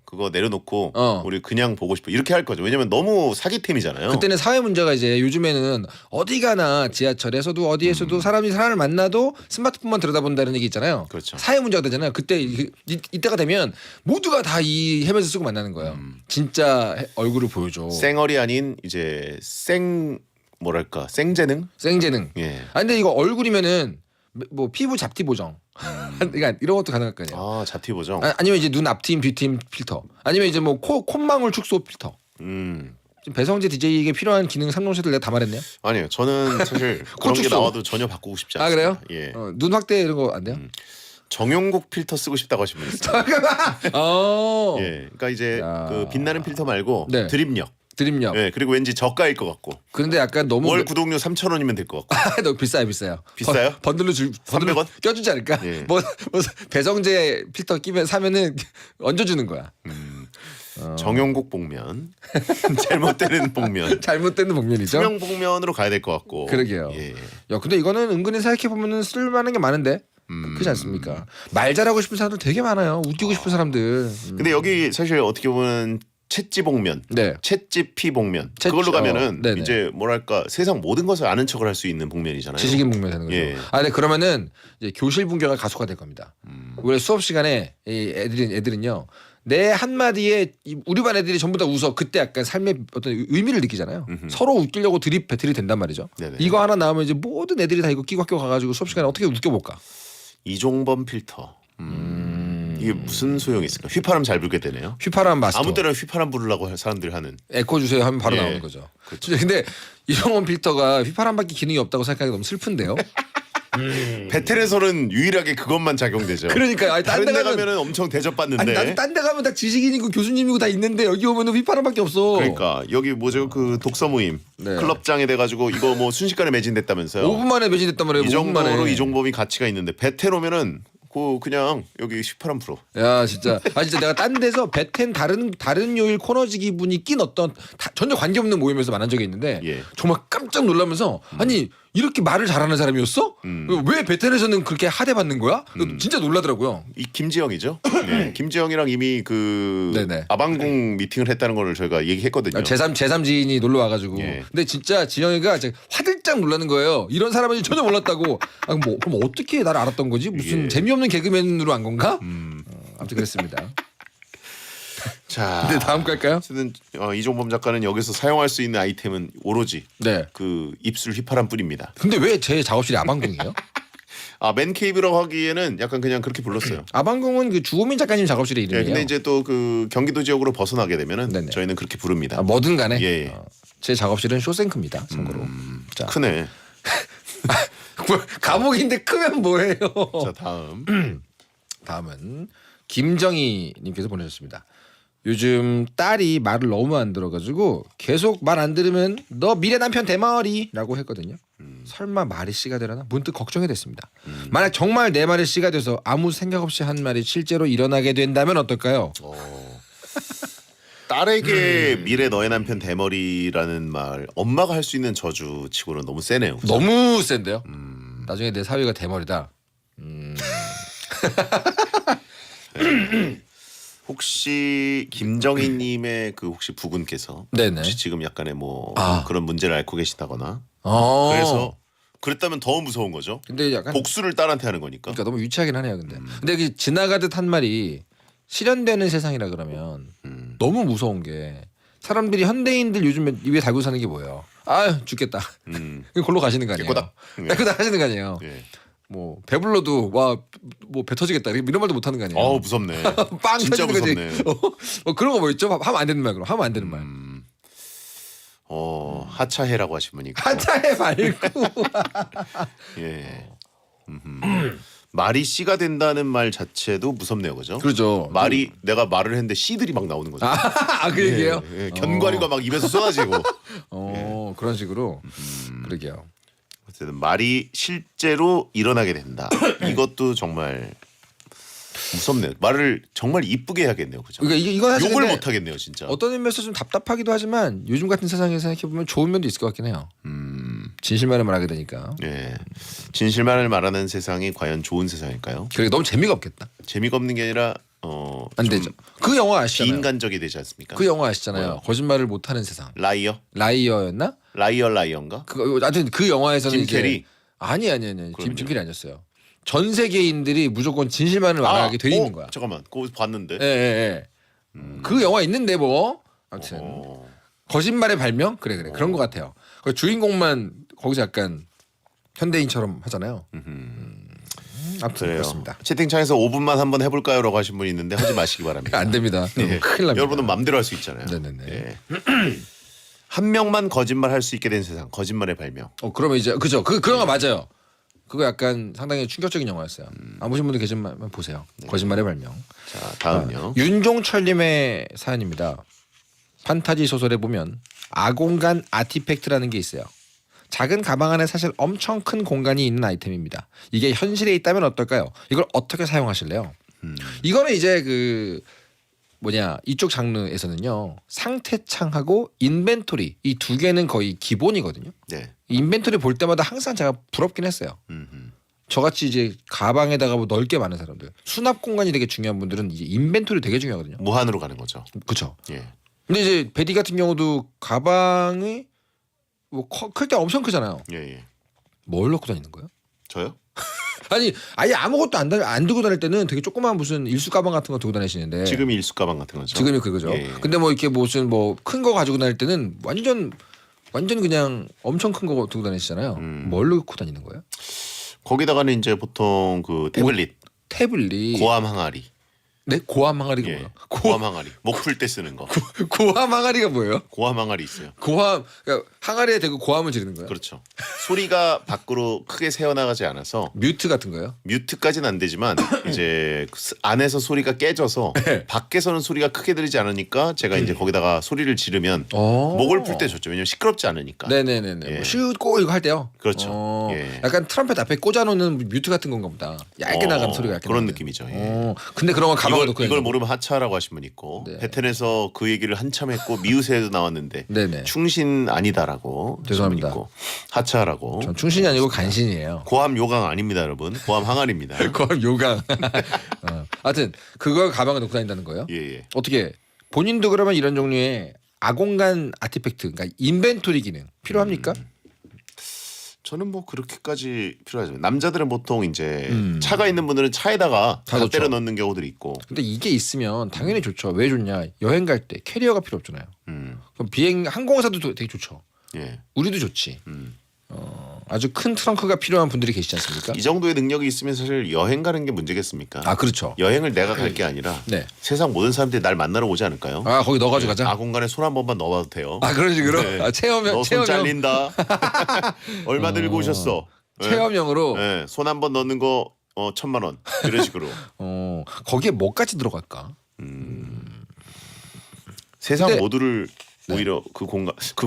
그거 내려놓고 어. 우리 그냥 보고 싶어 이렇게 할 거죠. 왜냐면 너무 사기템이잖아요. 그때는 사회 문제가 이제 요즘에는 어디 가나 지하철에서도 어디에서도 사람을 만나도 스마트폰만 들여다본다는 얘기 있잖아요. 그렇죠. 사회 문제가 되잖아요. 그때 이때가 되면 모두가 다 이 헬멧을 쓰고 만나는 거예요. 진짜 얼굴을 보여줘. 쌩얼이 아닌 이제 뭐랄까 생재능? 생재능. 예. 근데 이거 얼굴이면은 뭐 피부 잡티 보정. 그러니까 이런 것도 가능할 거 아니에요. 잡티 보정. 아니면 이제 눈 앞트임 뷰트임 필터. 아니면 이제 뭐 콧망울 축소 필터. 지금 배성재 DJ에게 필요한 기능 3종세트를 내가 다 말했네요. 아니요. 저는 사실 그런 게 축소. 나와도 전혀 바꾸고 싶지 않습니다. 그래요? 예. 눈 확대 이런 거 안 돼요? 정용국 필터 쓰고 싶다고 하신 분 있어요. 예. 그러니까 이제 그 빛나는 필터 말고 네. 드립력. 드립력. 예. 그리고 왠지 저가일 것 같고. 그런데 약간 너무 월 구독료 3,000원이면 될 것 같고. 너무 비싸요. 비싸요? 번들로 300원? 껴주지 않을까? 예. 뭐 배성재 필터 끼면 사면은 얹어주는 거야. 정용국 복면. 잘못되는 복면. 잘못되는 복면이죠. 투명 복면으로 가야 될 것 같고. 그러게요. 예. 야 근데 이거는 은근히 생각해 보면은 쓸만한 게 많은데. 그렇지 않습니까? 말 잘하고 싶은 사람들 되게 많아요. 웃기고 싶은 사람들. 근데 여기 사실 어떻게 보면 챗지 복면, 네. 챗GP 복면 그걸로 가면은 네네. 이제 뭐랄까 세상 모든 것을 아는 척을 할 수 있는 복면이잖아요. 지식인 복면 되는 거죠. 예. 근데 그러면은 이제 교실 분교가 가속화 될 겁니다. 원래 수업 시간에 이 애들은요. 내 한마디에 우리 반 애들이 전부 다 웃어. 그때 약간 삶의 어떤 의미를 느끼잖아요. 서로 웃기려고 배틀이 된단 말이죠. 네네. 이거 하나 나오면 이제 모든 애들이 다 이거 끼고 학교 가가지고 수업 시간에 어떻게 웃겨볼까? 이종범 필터. 이게 무슨 소용이 있을까? 휘파람 잘 불게 되네요. 휘파람 마스터. 아무 때나 휘파람 부르려고 할 사람들이 하는. 에코 주세요 하면 바로 예. 나오는 거죠. 그렇죠. 근데 이종범 필터가 휘파람밖에 기능이 없다고 생각하기 너무 슬픈데요. 배틀에서는 유일하게 그것만 작용되죠. 그러니까 아니, 다른 데 가면은 엄청 대접받는데. 아니 나도 딴 데 가면 다 지식인이고 교수님이고 다 있는데 여기 오면은 휘파람밖에 없어. 그러니까 여기 뭐죠 그 독서 모임 네. 클럽장이 돼가지고 이거 뭐 순식간에 매진됐다면서요. 5분 만에 매진됐단 말이에요. 이 5분 만에. 정도로 이종범이 가치가 있는데 배틀 오면은 그냥 여기 휘파람 불어. 야 진짜 진짜 내가 딴 데서 배텐 다른 요일 코너지기 분이 낀 어떤 전혀 관계없는 모임에서 만난 적이 있는데 예. 정말 깜짝 놀라면서 아니 이렇게 말을 잘하는 사람이었어? 왜 배텐에서는 그렇게 하대받는 거야? 진짜 놀라더라고요. 이 김지영이죠. 네. 김지영이랑 이미 그 네네. 아방궁 미팅을 했다는 걸 저희가 얘기했거든요. 제3 지인이 놀러 와가지고. 예. 근데 진짜 지영이가 화들짝 놀라는 거예요. 이런 사람인지 전혀 몰랐다고. 뭐 그럼 어떻게 나를 알았던 거지? 무슨 예. 재미없는 개그맨으로 한 건가? 아무튼 그랬습니다. 자, 근데 다음 거 할까요? 어쨌든 이종범 작가는 여기서 사용할 수 있는 아이템은 오로지 네. 그 입술 휘파람 뿌립니다. 근데 왜 제 작업실이 아방궁이에요? 맨케이브라고 하기에는 약간 그냥 그렇게 불렀어요. 아방궁은 그 주호민 작가님 작업실의 네, 이름이에요. 근데 이제 또 그 경기도 지역으로 벗어나게 되면은 네네. 저희는 그렇게 부릅니다. 뭐든 간에 예. 제 작업실은 쇼생크입니다. 참고로. 자, 크네. 감옥인데 크면 뭐예요? 자 다음. 다음은 김정희 님께서 보내셨습니다. 요즘 딸이 말을 너무 안 들어가지고 계속 말 안 들으면 너 미래 남편 대머리라고 했거든요. 설마 말이 씨가 되려나 문득 걱정이 됐습니다. 만약 정말 내 말이 씨가 돼서 아무 생각 없이 한 말이 실제로 일어나게 된다면 어떨까요? 딸에게 미래 너의 남편 대머리라는 말 엄마가 할 수 있는 저주치고는 너무 세네요. 우선. 너무 센데요. 나중에 내 사위가 대머리다. 혹시 김정희님의 그 혹시 부군께서 네네. 혹시 지금 약간의 뭐 아. 그런 문제를 앓고 계시다거나 그래서 그랬다면 더 무서운 거죠. 근데 약간 복수를 딸한테 하는 거니까. 그러니까 너무 유치하긴 하네요. 근데 그 지나가듯 한 말이 실현되는 세상이라 그러면 너무 무서운 게 사람들이 현대인들 요즘에 입에 달고 사는 게 뭐예요? 아유 죽겠다. 골로 가시는 거 아니에요? 깨꼬닥. 깨꼬닥 하시는 거 아니에요? 예. 뭐 배불러도 와 뭐 배 터지겠다 이런 말도 못 하는 거 아니에요? 무섭네. 빵 진짜 터지는 무섭네. 거지. 그런 거 뭐 있죠? 하면 안 되는 말 그럼 하면 안 되는 말. 하차해라고 하신 분이 있고. 하차해 말고. 예. 말이 씨가 된다는 말 자체도 무섭네요, 그죠? 그렇죠. 말이 내가 말을 했는데 씨들이 막 나오는 거죠. 그 얘기예요? 예, 견과류가 막 입에서 쏟아지고. 그런 식으로. 그러게요. 어쨌든 말이 실제로 일어나게 된다. 이것도 정말 무섭네요. 말을 정말 이쁘게 해야겠네요, 그죠? 그러니까 이거 사실 욕을 근데 못 하겠네요, 진짜. 어떤 의미에서 좀 답답하기도 하지만 요즘 같은 세상에 생각해 보면 좋은 면도 있을 것 같긴 해요. 진실만을 말하게 되니까. 예, 진실만을 말하는 세상이 과연 좋은 세상일까요? 그게 너무 재미가 없겠다. 재미가 없는 게 아니라 안 좀 되죠. 그 영화 아시잖아요. 비인간적이 되지 않습니까? 그 영화 아시잖아요. 뭐요? 거짓말을 못하는 세상. 라이어? 라이어였나? 라이어인가? 그거 하여튼 그 영화에서는 짐 캐리? 이제 아니. 그럼요. 짐 캐리 아니었어요. 전 세계인들이 무조건 진실만을 말하게 돼 있는 거야. 잠깐만, 그거 봤는데. 예. 그 영화 있는데 뭐. 아무튼 거짓말의 발명? 그래. 그런 것 같아요. 그 주인공만 거기서 약간 현대인처럼 하잖아요. 아무튼 그래요. 그렇습니다. 채팅창에서 5분만 한번 해볼까요?라고 하신 분이 있는데 하지 마시기 바랍니다. 안 됩니다. 예. 큰일 납니다. 여러분은 맘대로 할 수 있잖아요. 네네네. 예. 한 명만 거짓말 할 수 있게 된 세상, 거짓말의 발명. 그러면 이제 그죠. 그 영화 맞아요. 그거 약간 상당히 충격적인 영화였어요. 안 보신 분들 계시면 보세요. 거짓말의 발명. 자, 다음요. 윤종철님의 사연입니다. 판타지 소설에 보면 아공간 아티팩트라는 게 있어요. 작은 가방 안에 사실 엄청 큰 공간이 있는 아이템입니다. 이게 현실에 있다면 어떨까요? 이걸 어떻게 사용하실래요? 이거는 이제 이쪽 장르에서는요. 상태창하고 인벤토리 이 두 개는 거의 기본이거든요. 네. 인벤토리 볼 때마다 항상 제가 부럽긴 했어요. 저같이 이제 가방에다가 뭐 넓게 많은 사람들 수납 공간이 되게 중요한 분들은 이제 인벤토리 되게 중요하거든요. 무한으로 가는 거죠. 그렇죠. 예. 근데 이제 베디 같은 경우도 가방이 뭐 클 때 엄청 크잖아요. 예. 뭘 넣고 다니는 거예요? 저요? 아니 아예 아무것도 안 들고 다닐 때는 되게 조그만 무슨 일수 가방 같은 거 들고 다니시는데 지금이 일수 가방 같은 거죠. 지금이 그거죠. 예. 근데 뭐 이렇게 무슨 뭐 큰 거 가지고 다닐 때는 완전 그냥 엄청 큰 거 들고 다니시잖아요. 뭘 넣고 다니는 거예요? 거기다가는 이제 보통 그 태블릿, 태블릿, 고함 항아리. 네, 고함 항아리가 예. 뭐야? 고함 항아리. 목 풀 때 쓰는 거. 고함 항아리가 뭐예요? 고함 항아리 있어요. 고함 그러니까 항아리에 대고 고함을 지르는 거예요? 그렇죠. 소리가 밖으로 크게 새어나가지 않아서 뮤트 같은 거예요? 뮤트까지는 안 되지만 이제 안에서 소리가 깨져서 밖에서는 소리가 크게 들리지 않으니까 제가 이제 거기다가 소리를 지르면 목을 풀 때 좋죠. 왜냐면 시끄럽지 않으니까. 네네네네. 예. 뭐 쉬고 이거 할 때요. 그렇죠. 예. 약간 트럼펫 앞에 꽂아놓는 뮤트 같은 건가 보다. 얇게 나가는 소리가 얇게 그런 나가는. 느낌이죠. 예. 근데 그런 거 가방에 넣고 이걸 모르면 하차라고 하신 분 있고 네. 베텐에서 그 얘기를 한참 했고 미우새에도 나왔는데 네네. 충신 아니다라고 하신 분 죄송합니다. 있고 하차라고. 전 충신이 아니고 간신이에요. 고함 요강 아닙니다, 여러분. 고함 항아리입니다. 고함 요강. 하여튼 그걸 가방에 넣고 다닌다는 거예요? 예. 어떻게 본인도 그러면 이런 종류의 아공간 아티팩트, 그러니까 인벤토리 기능 필요합니까? 저는 뭐 그렇게까지 필요하죠. 남자들은 보통 이제 차가 있는 분들은 차에다가 다 넣죠. 때려 넣는 경우들이 있고. 근데 이게 있으면 당연히 좋죠. 왜 좋냐? 여행 갈 때 캐리어가 필요 없잖아요. 그럼 항공사도 되게 좋죠. 예. 우리도 좋지. 아주 큰 트렁크가 필요한 분들이 계시지 않습니까? 이 정도의 능력이 있으면 사실 여행 가는 게 문제겠습니까? 아 그렇죠. 여행을 내가 갈 게 아니라 네. 세상 모든 사람들이 날 만나러 오지 않을까요? 아 거기 넣어가지고 가자. 아공간에 손 한 번만 넣어봐도 돼요. 아 그런 식으로. 네. 아, 체험형. 너 손 잘린다. 얼마 들고 오셨어? 네. 체험형으로. 네. 손 한 번 넣는 거 1,000만 원 이런 식으로. 거기에 뭐까지 들어갈까? 세상 근데- 모두를 오히려 그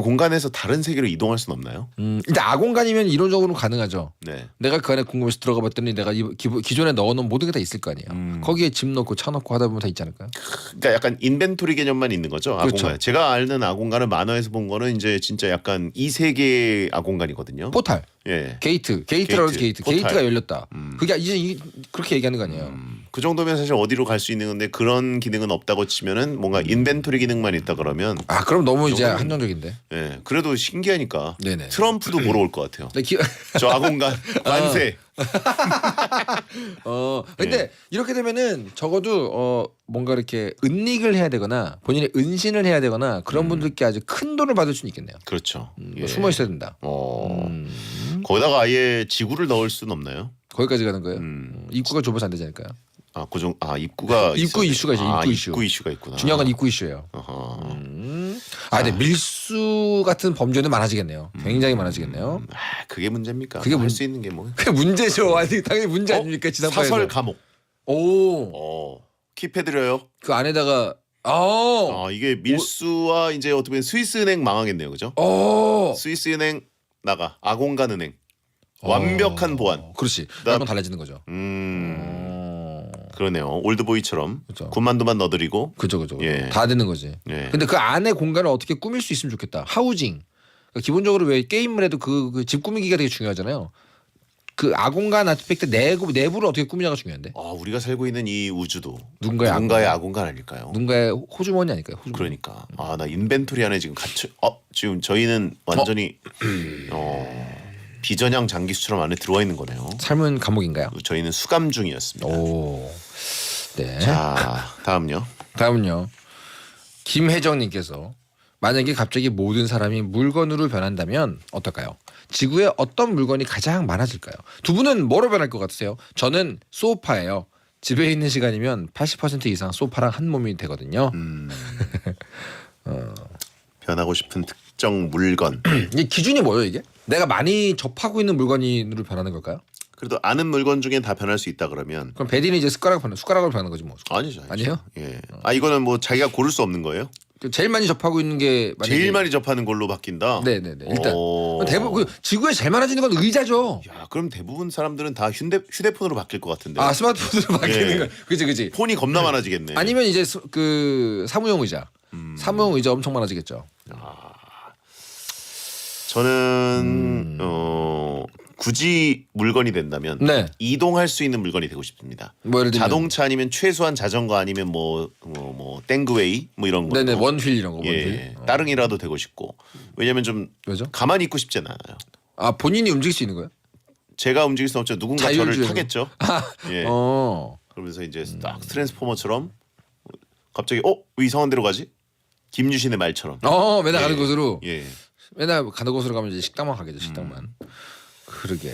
공간에서 다른 세계로 이동할 수는 없나요? 근데 아공간이면 이론적으로 가능하죠. 네. 내가 그 안에 궁금해서 들어가 봤더니 내가 기존에 넣어놓은 모든 게 다 있을 거 아니에요. 거기에 집 넣고 차 넣고 하다 보면 다 있지 않을까요? 그러니까 약간 인벤토리 개념만 있는 거죠. 그렇죠. 아공간. 제가 아는 아공간은 만화에서 본 거는 이제 진짜 약간 이 세계의 아공간이거든요. 포탈, 예. 게이트라고 해서 게이트. 포탈. 게이트가 열렸다. 그게 이제 그렇게 얘기하는 거 아니에요. 그 정도면 사실 어디로 갈 수 있는 건데 그런 기능은 없다고 치면은 뭔가 인벤토리 기능만 있다 그러면 아 그럼 너무 이제 정도는- 한정적인데. 예. 그래도 신기하니까 네네. 트럼프도 보러 올 것 같아요. 네, 저 아공간 관세. 근데 예. 이렇게 되면은 적어도 뭔가 이렇게 은닉을 해야 되거나 본인의 은신을 해야 되거나 그런 분들께 아주 큰 돈을 받을 수는 있겠네요. 그렇죠. 예. 숨어 있어야 된다. 거기다가 아예 지구를 넣을 수는 없나요? 거기까지 가는 거예요. 입구가 좁아서 안 되지 않을까요? 입구가 입구 있어요. 이슈가 있어요. 입구 이슈. 입구 이슈가 있구나. 중요한 건 입구 이슈예요. 어허. 근데 밀수 같은 범죄는 많아지겠네요. 굉장히 많아지겠네요. 그게 문제입니까? 그게 할 수 있는 게 뭐? 그게 문제죠. 아니 당연히 문제 아닙니까? 지상파에서. 사설 감옥. 오. 킵해드려요. 그 안에다가 이게 밀수와 이제 어떻게 보면 스위스은행 망하겠네요, 그죠? 스위스은행 나가 아공간은행 완벽한 보안. 그렇지. 한번 달라지는 거죠. 그러네요. 올드보이처럼 그죠. 군만두만 넣어드리고. 그죠. 예. 다 되는 거지. 예. 근데 그 안에 공간을 어떻게 꾸밀 수 있으면 좋겠다. 하우징. 그러니까 기본적으로 왜 게임을 해도 그 집 꾸미기가 되게 중요하잖아요. 그 아공간 아티팩트 내부를 어떻게 꾸미냐가 중요한데. 우리가 살고 있는 이 우주도 누군가의 아공간 아닐까요? 누군가의 호주머니 아닐까요? 호주머니. 그러니까 나 인벤토리 안에 지금 지금 저희는 완전히 비전향 장기수처럼 안에 들어와 있는 거네요. 삶은 감옥인가요? 저희는 수감 중이었습니다. 오. 네. 자, 다음요. 다음은요. 김혜정님께서 만약에 갑자기 모든 사람이 물건으로 변한다면 어떨까요? 지구에 어떤 물건이 가장 많아질까요? 두 분은 뭐로 변할 것 같으세요? 저는 소파예요. 집에 있는 시간이면 80% 이상 소파랑 한 몸이 되거든요. 변하고 싶은 특정 물건. 이 기준이 뭐예요 이게? 내가 많이 접하고 있는 물건으로 변하는 걸까요? 그래도 아는 물건 중에 다 변할 수 있다 그러면. 그럼 베디는 이제 숟가락으로 변하는 거지 뭐. 아니죠. 아니에요? 예. 이거는 뭐 자기가 고를 수 없는 거예요? 제일 많이 접하고 있는 게 제일 많이 접하는 걸로 바뀐다. 네네네. 일단 대부분 지구에 제일 많아지는 건 의자죠. 야, 그럼 대부분 사람들은 다 휴대폰으로 바뀔 것 같은데. 스마트폰으로 바뀌는 거. 그지. 폰이 겁나 많아지겠네. 아니면 이제 그 사무용 의자. 사무용 의자 엄청 많아지겠죠. 저는 굳이 물건이 된다면 네. 이동할 수 있는 물건이 되고 싶습니다. 뭐 예를 들면 자동차 아니면 최소한 자전거 아니면 뭐 땡그웨이 뭐 이런 거. 네네 원휠 이런 거. 예. 따릉이라도 되고 싶고. 왜냐면 좀 왜죠? 가만히 있고 싶지 않아요. 본인이 움직일 수 있는 거예요? 제가 움직일 수 없죠. 누군가 저를 자율주행. 타겠죠. 예. 음. 그러면서 이제 딱 트랜스포머처럼 갑자기 왜 이상한 데로 가지? 김유신의 말처럼. 맨날 가는 곳으로. 예. 맨날 가는 곳으로 가면 이제 식당만 가겠죠. 식당만. 그러게.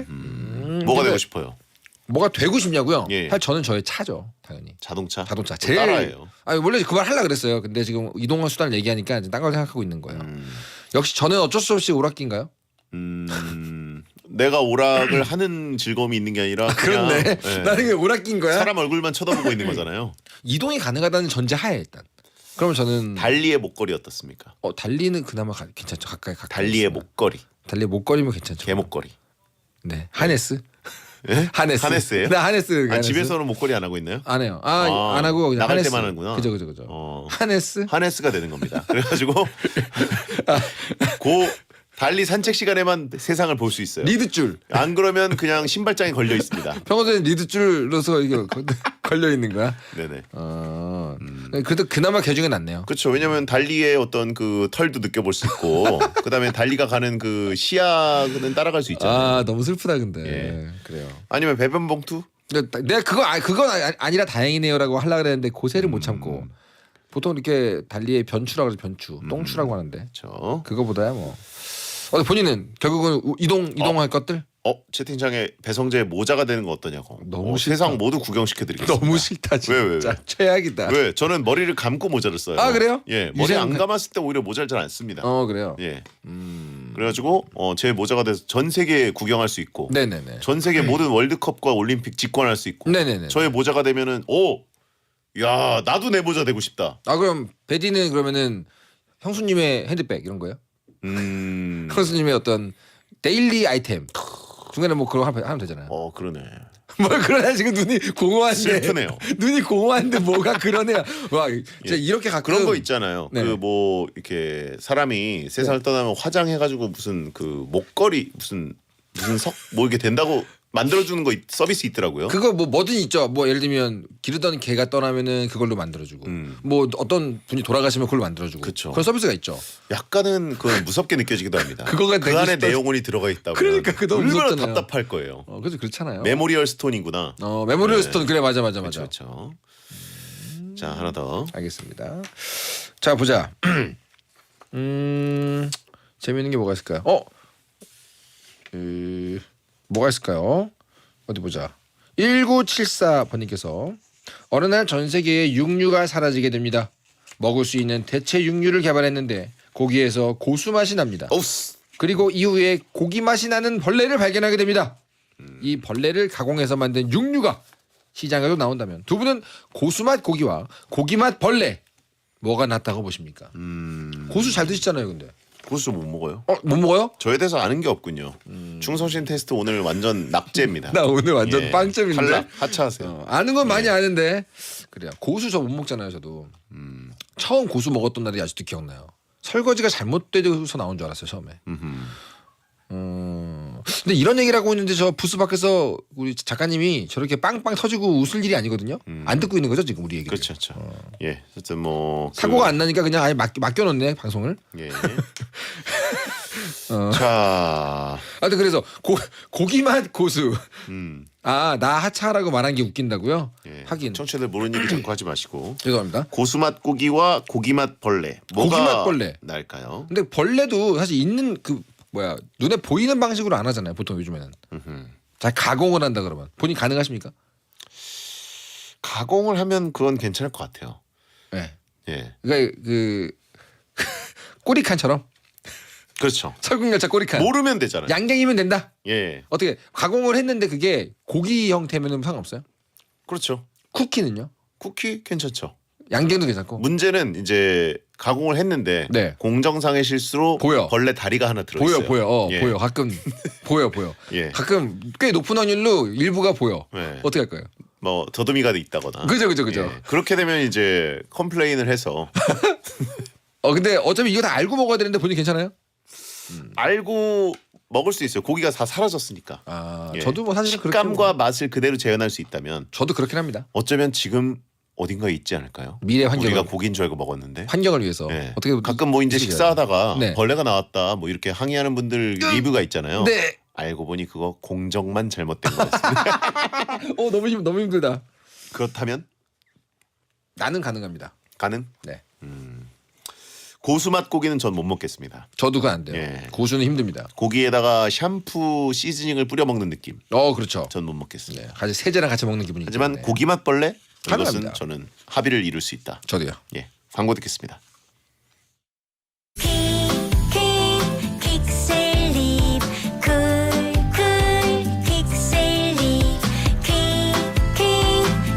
뭐가 근데 되고 싶어요? 뭐가 되고 싶냐고요? 예. 사실 저는 저의 차죠. 당연히. 자동차. 제일 따라해요. 원래 그 말 하려고 그랬어요. 근데 지금 이동할 수단을 얘기하니까 이제 딴 걸 생각하고 있는 거예요. 역시 저는 어쩔 수 없이 오락기인가요? 내가 오락을 하는 즐거움이 있는 게 아니라 그냥, 그렇네. 예. 나는 그 오락기인 거야. 사람 얼굴만 쳐다보고 있는 거잖아요. 이동이 가능하다는 전제 하에 일단. 그러면 저는 달리의 목걸이 어떻습니까? 달리는 그나마 괜찮죠. 가까이 달리의 있으면. 목걸이. 달리의 목걸이면 괜찮죠. 개목걸이. 네. 하네스. 예? 하네스. 하네스예요? 네, 하네스. 집에서는 목걸이 안 하고 있나요? 안 해요. 안 하고 그냥 나갈 하네스. 때만 하는구나. 그죠. 하네스. 하네스가 되는 겁니다. 그래가지고 달리 산책 시간에만 세상을 볼 수 있어요. 리드줄. 안 그러면 그냥 신발장에 걸려 있습니다. 평소에 리드줄로서 이게 걸려 있는 거야. 네네. 그래도 그나마 개중에 낫네요. 그렇죠. 왜냐하면 달리의 어떤 그 털도 느껴볼 수 있고, 그다음에 달리가 가는 그 시야는 따라갈 수 있잖아요. 너무 슬프다 근데. 예. 그래요. 아니면 배변 봉투? 내가 그건 아니라 다행이네요라고 하려고 그랬는데 고세를 못 참고 보통 이렇게 달리의 변추라고 그러죠. 변추, 똥추라고 하는데. 그렇죠. 그거보다야 뭐. 본인은 결국은 이동할 것들? 채팅창에 배성재의 모자가 되는 거 어떠냐고. 너무 싫다. 세상 모두 구경시켜드리겠습니다. 너무 싫다 진짜. 왜? 최악이다. 왜? 저는 머리를 감고 모자를 써요. 그래요? 예, 머리 안 감았을 때 오히려 모자를 잘 안 씁니다. 그래요. 예. 그래가지고 제 모자가 돼서 전 세계 구경할 수 있고, 네네네. 전 세계 모든 월드컵과 올림픽 직관할 수 있고, 네네네. 저의 모자가 되면은 야 나도 내 모자 되고 싶다. 그럼 베디는 그러면은 형수님의 핸드백 이런 거예요? 형수님의 어떤 데일리 아이템 중간에 뭐 그런 거 하면 되잖아요. 그러네. 뭘 그러냐 지금 눈이 공허한데. 슬프네요. 눈이 공허한데 뭐가 그러네요. 와, 진짜 이렇게 가끔 그런 거 있잖아요. 네. 그 뭐 이렇게 사람이 세상을 떠나면 화장해가지고 무슨 그 목걸이 무슨 뭐 이게 된다고 만들어주는 거 서비스 있더라고요. 그거 뭐든 있죠. 뭐 예를 들면 기르던 개가 떠나면은 그걸로 만들어주고, 뭐 어떤 분이 돌아가시면 그걸로 만들어주고. 그쵸. 그런 서비스가 있죠. 약간은 그건 무섭게 느껴지기도 합니다. 그거가 그 되고 안에 싶다. 내용원이 들어가 있다고. 그러니까 그거 너무 얼마나 무섭잖아요. 답답할 거예요. 그래서 그렇잖아요. 메모리얼 스톤이구나. 메모리얼 네. 스톤 그래 맞아. 그렇죠. 자 하나 더. 알겠습니다. 자 보자. 재미있는 게 뭐가 있을까요? 뭐가 있을까요? 어디 보자. 1974번님께서 어느 날 전 세계에 육류가 사라지게 됩니다. 먹을 수 있는 대체 육류를 개발했는데 고기에서 고수 맛이 납니다. 오스. 그리고 이후에 고기 맛이 나는 벌레를 발견하게 됩니다. 이 벌레를 가공해서 만든 육류가 시장에도 나온다면 두 분은 고수맛 고기와 고기맛 벌레 뭐가 낫다고 보십니까? 고수 잘 드시잖아요, 근데. 고수 못 먹어요? 못 먹어요? 저에 대해서 아는 게 없군요. 충성심 테스트 오늘 완전 낙제입니다. 나 오늘 완전 예. 빵점인데. 탈락 하차하세요. 아는 건 많이 아는데 그래요. 고수 저 못 먹잖아요, 저도. 처음 고수 먹었던 날이 아직도 기억나요. 설거지가 잘못돼서 나온 줄 알았어요, 처음에. 근데 이런 얘기를 하고 있는데 저 부스 밖에서 우리 작가님이 저렇게 빵빵 터지고 웃을 일이 아니거든요. 안 듣고 있는 거죠, 지금 우리 얘기. 그렇죠. 예, 어쨌든 뭐 사고가 안 나니까 그냥 아예 맡겨놓네 방송을. 예. 자, 하여튼 그래서 고기맛 고수. 나 하차하라고 말한 게 웃긴다고요? 예. 하긴. 청취자들 모르는 얘기 자꾸 하지 마시고. 죄송합니다. 고수맛 고기와 고기맛 벌레. 뭐가 고기맛 벌레. 날까요? 근데 벌레도 사실 있는 눈에 보이는 방식으로 안 하잖아요. 보통 요즘에는. 잘 가공을 한다 그러면 본인 가능하십니까? 가공을 하면 그건 괜찮을 것 같아요. 네. 예. 그러니까 꼬리칸처럼. 그렇죠. 설국열차 꼬리칸. 모르면 되잖아요. 양갱이면 된다. 예. 어떻게 가공을 했는데 그게 고기 형태면은 상관없어요? 그렇죠. 쿠키는요? 쿠키 괜찮죠. 양갱도 괜찮고. 문제는 이제 가공을 했는데 네. 공정상의 실수로 보여. 벌레 다리가 하나 들어 있어요. 보여. 예. 보여. 가끔 보여. 예. 가끔 꽤 높은 확률로 일부가 보여. 네. 어떻게 할 거예요? 뭐 더듬이가 있다거나. 그죠. 예. 그렇게 되면 이제 컴플레인을 해서 근데 어차피 이거 다 알고 먹어야 되는데 본인 괜찮아요? 알고 먹을 수 있어요. 고기가 다 사라졌으니까. 예. 저도 뭐 사실 식감과 맛을 그대로 재현할 수 있다면 저도 그렇긴 합니다. 어쩌면 지금 어딘가에 있지 않을까요? 미래 환경을 우리가 고기인 줄 알고 먹었는데. 환경을 위해서 예. 어떻게 가끔 뭐 이제 식사하다가 네. 벌레가 나왔다 뭐 이렇게 항의하는 분들 리뷰가 있잖아요. 네. 알고 보니 그거 공정만 잘못된 거였습니다. 너무 힘들다. 그렇다면 나는 가능합니다. 가능? 네. 고수맛 고기는 전 못 먹겠습니다. 저도 그건 안 돼요. 예. 고수는 힘듭니다. 고기에다가 샴푸 시즈닝을 뿌려 먹는 느낌. 그렇죠. 전 못 먹겠습니다. 네. 같이 세제랑 같이 먹는 기분이죠. 하지만 고기맛 벌레 이것은 가능합니다. 저는 합의를 이룰 수 있다. 저도요. 예, 광고 듣겠습니다. 픽셀립 쿨쿨 픽셀립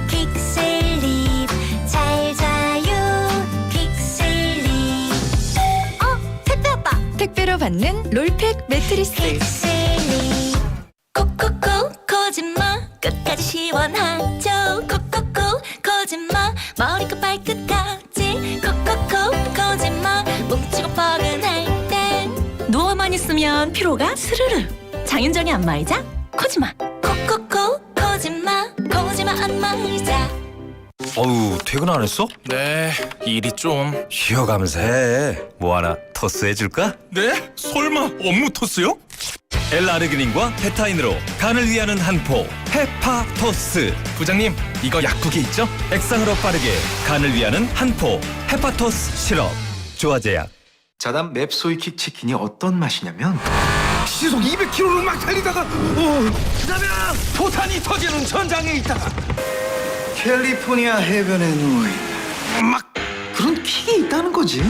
픽셀립 잘 자요 픽셀립 택배 왔다 택배로 받는 롤팩 매트리스. 픽셀립 콕콕콕 거짓말 끝까지 시원하죠 콕콕콕 거짓말 머리끝 발끝까지 콕콕콕 거짓말 뭉치고 뻐근할 땐 누워만 있으면 피로가 스르르. 장윤정의 안마의자 코지마. 콕콕콕 거짓말 안 말자 어우, 퇴근 안 했어? 네, 일이 좀. 쉬어가면서 해. 뭐 하나 토스 해줄까? 네? 설마 업무 토스요? L아르기닌과 페타인으로 간을 위하는 한 포 헤파토스. 부장님, 이거 약국에 있죠? 액상으로 빠르게 간을 위하는 한 포 헤파토스 시럽. 조화제약. 자담 맵소이킥 치킨이 어떤 맛이냐면 시속 200km를 막 달리다가 그다음에 포탄이 터지는 전장에 있다가 캘리포니아 해변에 누워있는 막 그런 킥이 있다는 거지.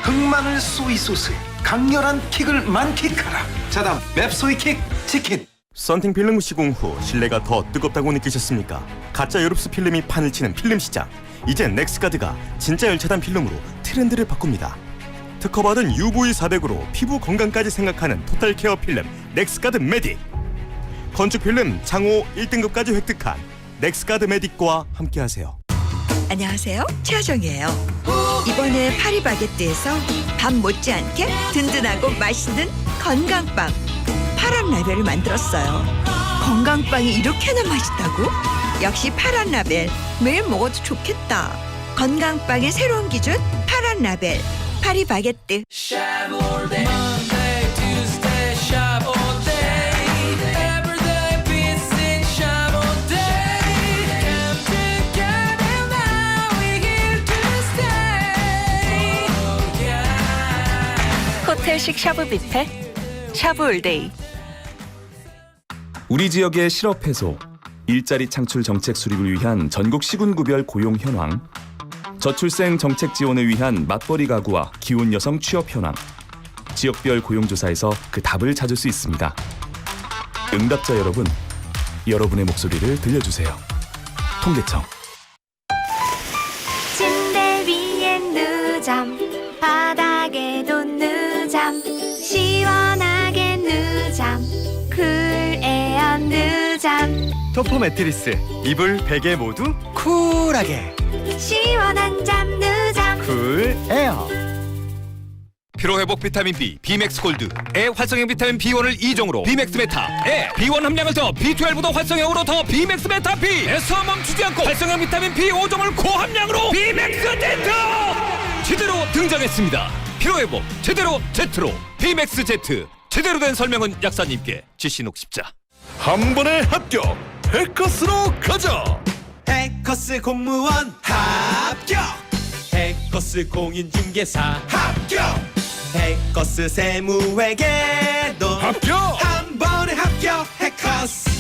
흑마늘 소이 소스에 강렬한 킥을 만킥하라. 자담 맵소이킥 치킨. 썬팅 필름 시공 후 실내가 더 뜨겁다고 느끼셨습니까? 가짜 유럽스 필름이 판을 치는 필름 시장. 이제 넥스가드가 진짜 열차단 필름으로 트렌드를 바꿉니다. 특허받은 UV400으로 피부 건강까지 생각하는 토탈 케어 필름 넥스가드 메딕. 건축 필름 장호 1등급까지 획득한 넥스가드 메딕과 함께하세요. 안녕하세요. 최하정이에요. 이번에 파리바게뜨에서 밥 못지않게 든든하고 맛있는 건강빵 파란 라벨을 만들었어요. 건강빵이 이렇게나 맛있다고? 역시 파란 라벨. 매일 먹어도 좋겠다. 건강빵의 새로운 기준 파란 라벨. 파리바게뜨. 호텔식 샤브 뷔페 샤브 올데이. 우리 지역의 실업 해소, 일자리 창출 정책 수립을 위한 전국 시군구별 고용 현황, 저출생 정책 지원을 위한 맞벌이 가구와 기혼 여성 취업 현황. 지역별 고용조사에서 그 답을 찾을 수 있습니다. 응답자 여러분, 여러분의 목소리를 들려주세요. 통계청. 침대 위엔 누잠 바닥에도 누잠 시원하게 누잠 쿨에어 누잠 토프 매트리스, 이불, 베개 모두 쿨하게 시원한 잠 누잠 쿨 에어. 피로회복 비타민 B, 비맥스 골드에 활성형 비타민 B1을 2종으로 비맥스 메타에 B1 함량을 더 B12도 활성형으로 더 비맥스 메타 B에서 멈추지 않고 활성형 비타민 B 5종을 고함량으로 비맥스 Z 제대로 등장했습니다. 피로회복 제대로 Z로 비맥스 Z. 제대로 된 설명은 약사님께 지시녹 십자. 한 번에 합격! 해커스로 가자! 해커스 공무원 합격. 해커스 공인중개사 합격. 해커스 세무회계도 합격! 한 번에 합격. 해커스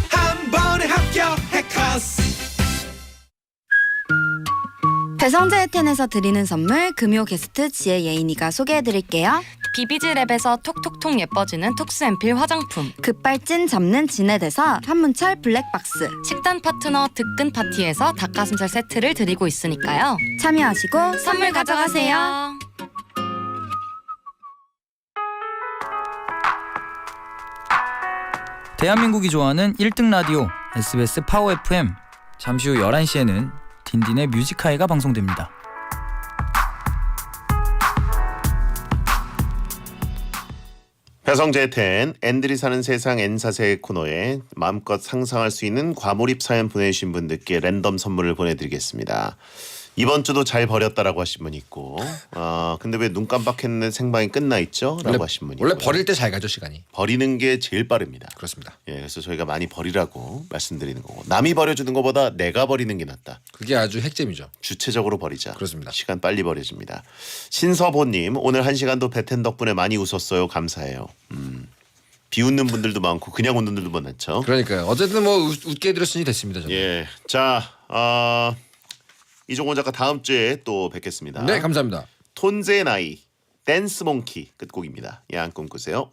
한 번에 합격. 해커스. 배성재텐에서 드리는 선물 금요 게스트 지혜 예인이가 소개해드릴게요. 비비지랩에서 톡톡톡 예뻐지는 톡스앰필 화장품, 급발진 잡는 진해대사 한문철 블랙박스, 식단 파트너 득근 파티에서 닭가슴살 세트를 드리고 있으니까요. 참여하시고 선물 가져가세요. 대한민국이 좋아하는 1등 라디오 SBS 파워 FM. 잠시 후 11시에는 딘딘의 뮤직하이가 방송됩니다. 배성재의 텐 앤들이 사는 세상 N사세 코너에 마음껏 상상할 수 있는 과몰입 사연 보내주신 분들께 랜덤 선물을 보내드리겠습니다. 이번 주도 잘 버렸다라고 하신 분 있고 근데 왜 눈 깜빡했는데 생방이 끝나 있죠? 라고 하신 분이 원래 있고요. 버릴 때 잘 가죠 시간이. 버리는 게 제일 빠릅니다. 그렇습니다. 예, 그래서 저희가 많이 버리라고 말씀드리는 거고 남이 버려주는 것보다 내가 버리는 게 낫다. 그게 아주 핵심이죠. 주체적으로 버리자. 그렇습니다. 시간 빨리 버려집니다. 신서보님 오늘 1시간도 배텐 덕분에 많이 웃었어요. 감사해요. 비웃는 분들도 많고 그냥 웃는 분들도 많죠. 그러니까요. 어쨌든 뭐 웃게 해드렸으니 됐습니다. 저는. 예, 자 이종원 작가 다음 주에 또 뵙겠습니다. 네, 감사합니다. 톤제 나이 댄스 몽키 끝곡입니다. 야한 꿈 꾸세요.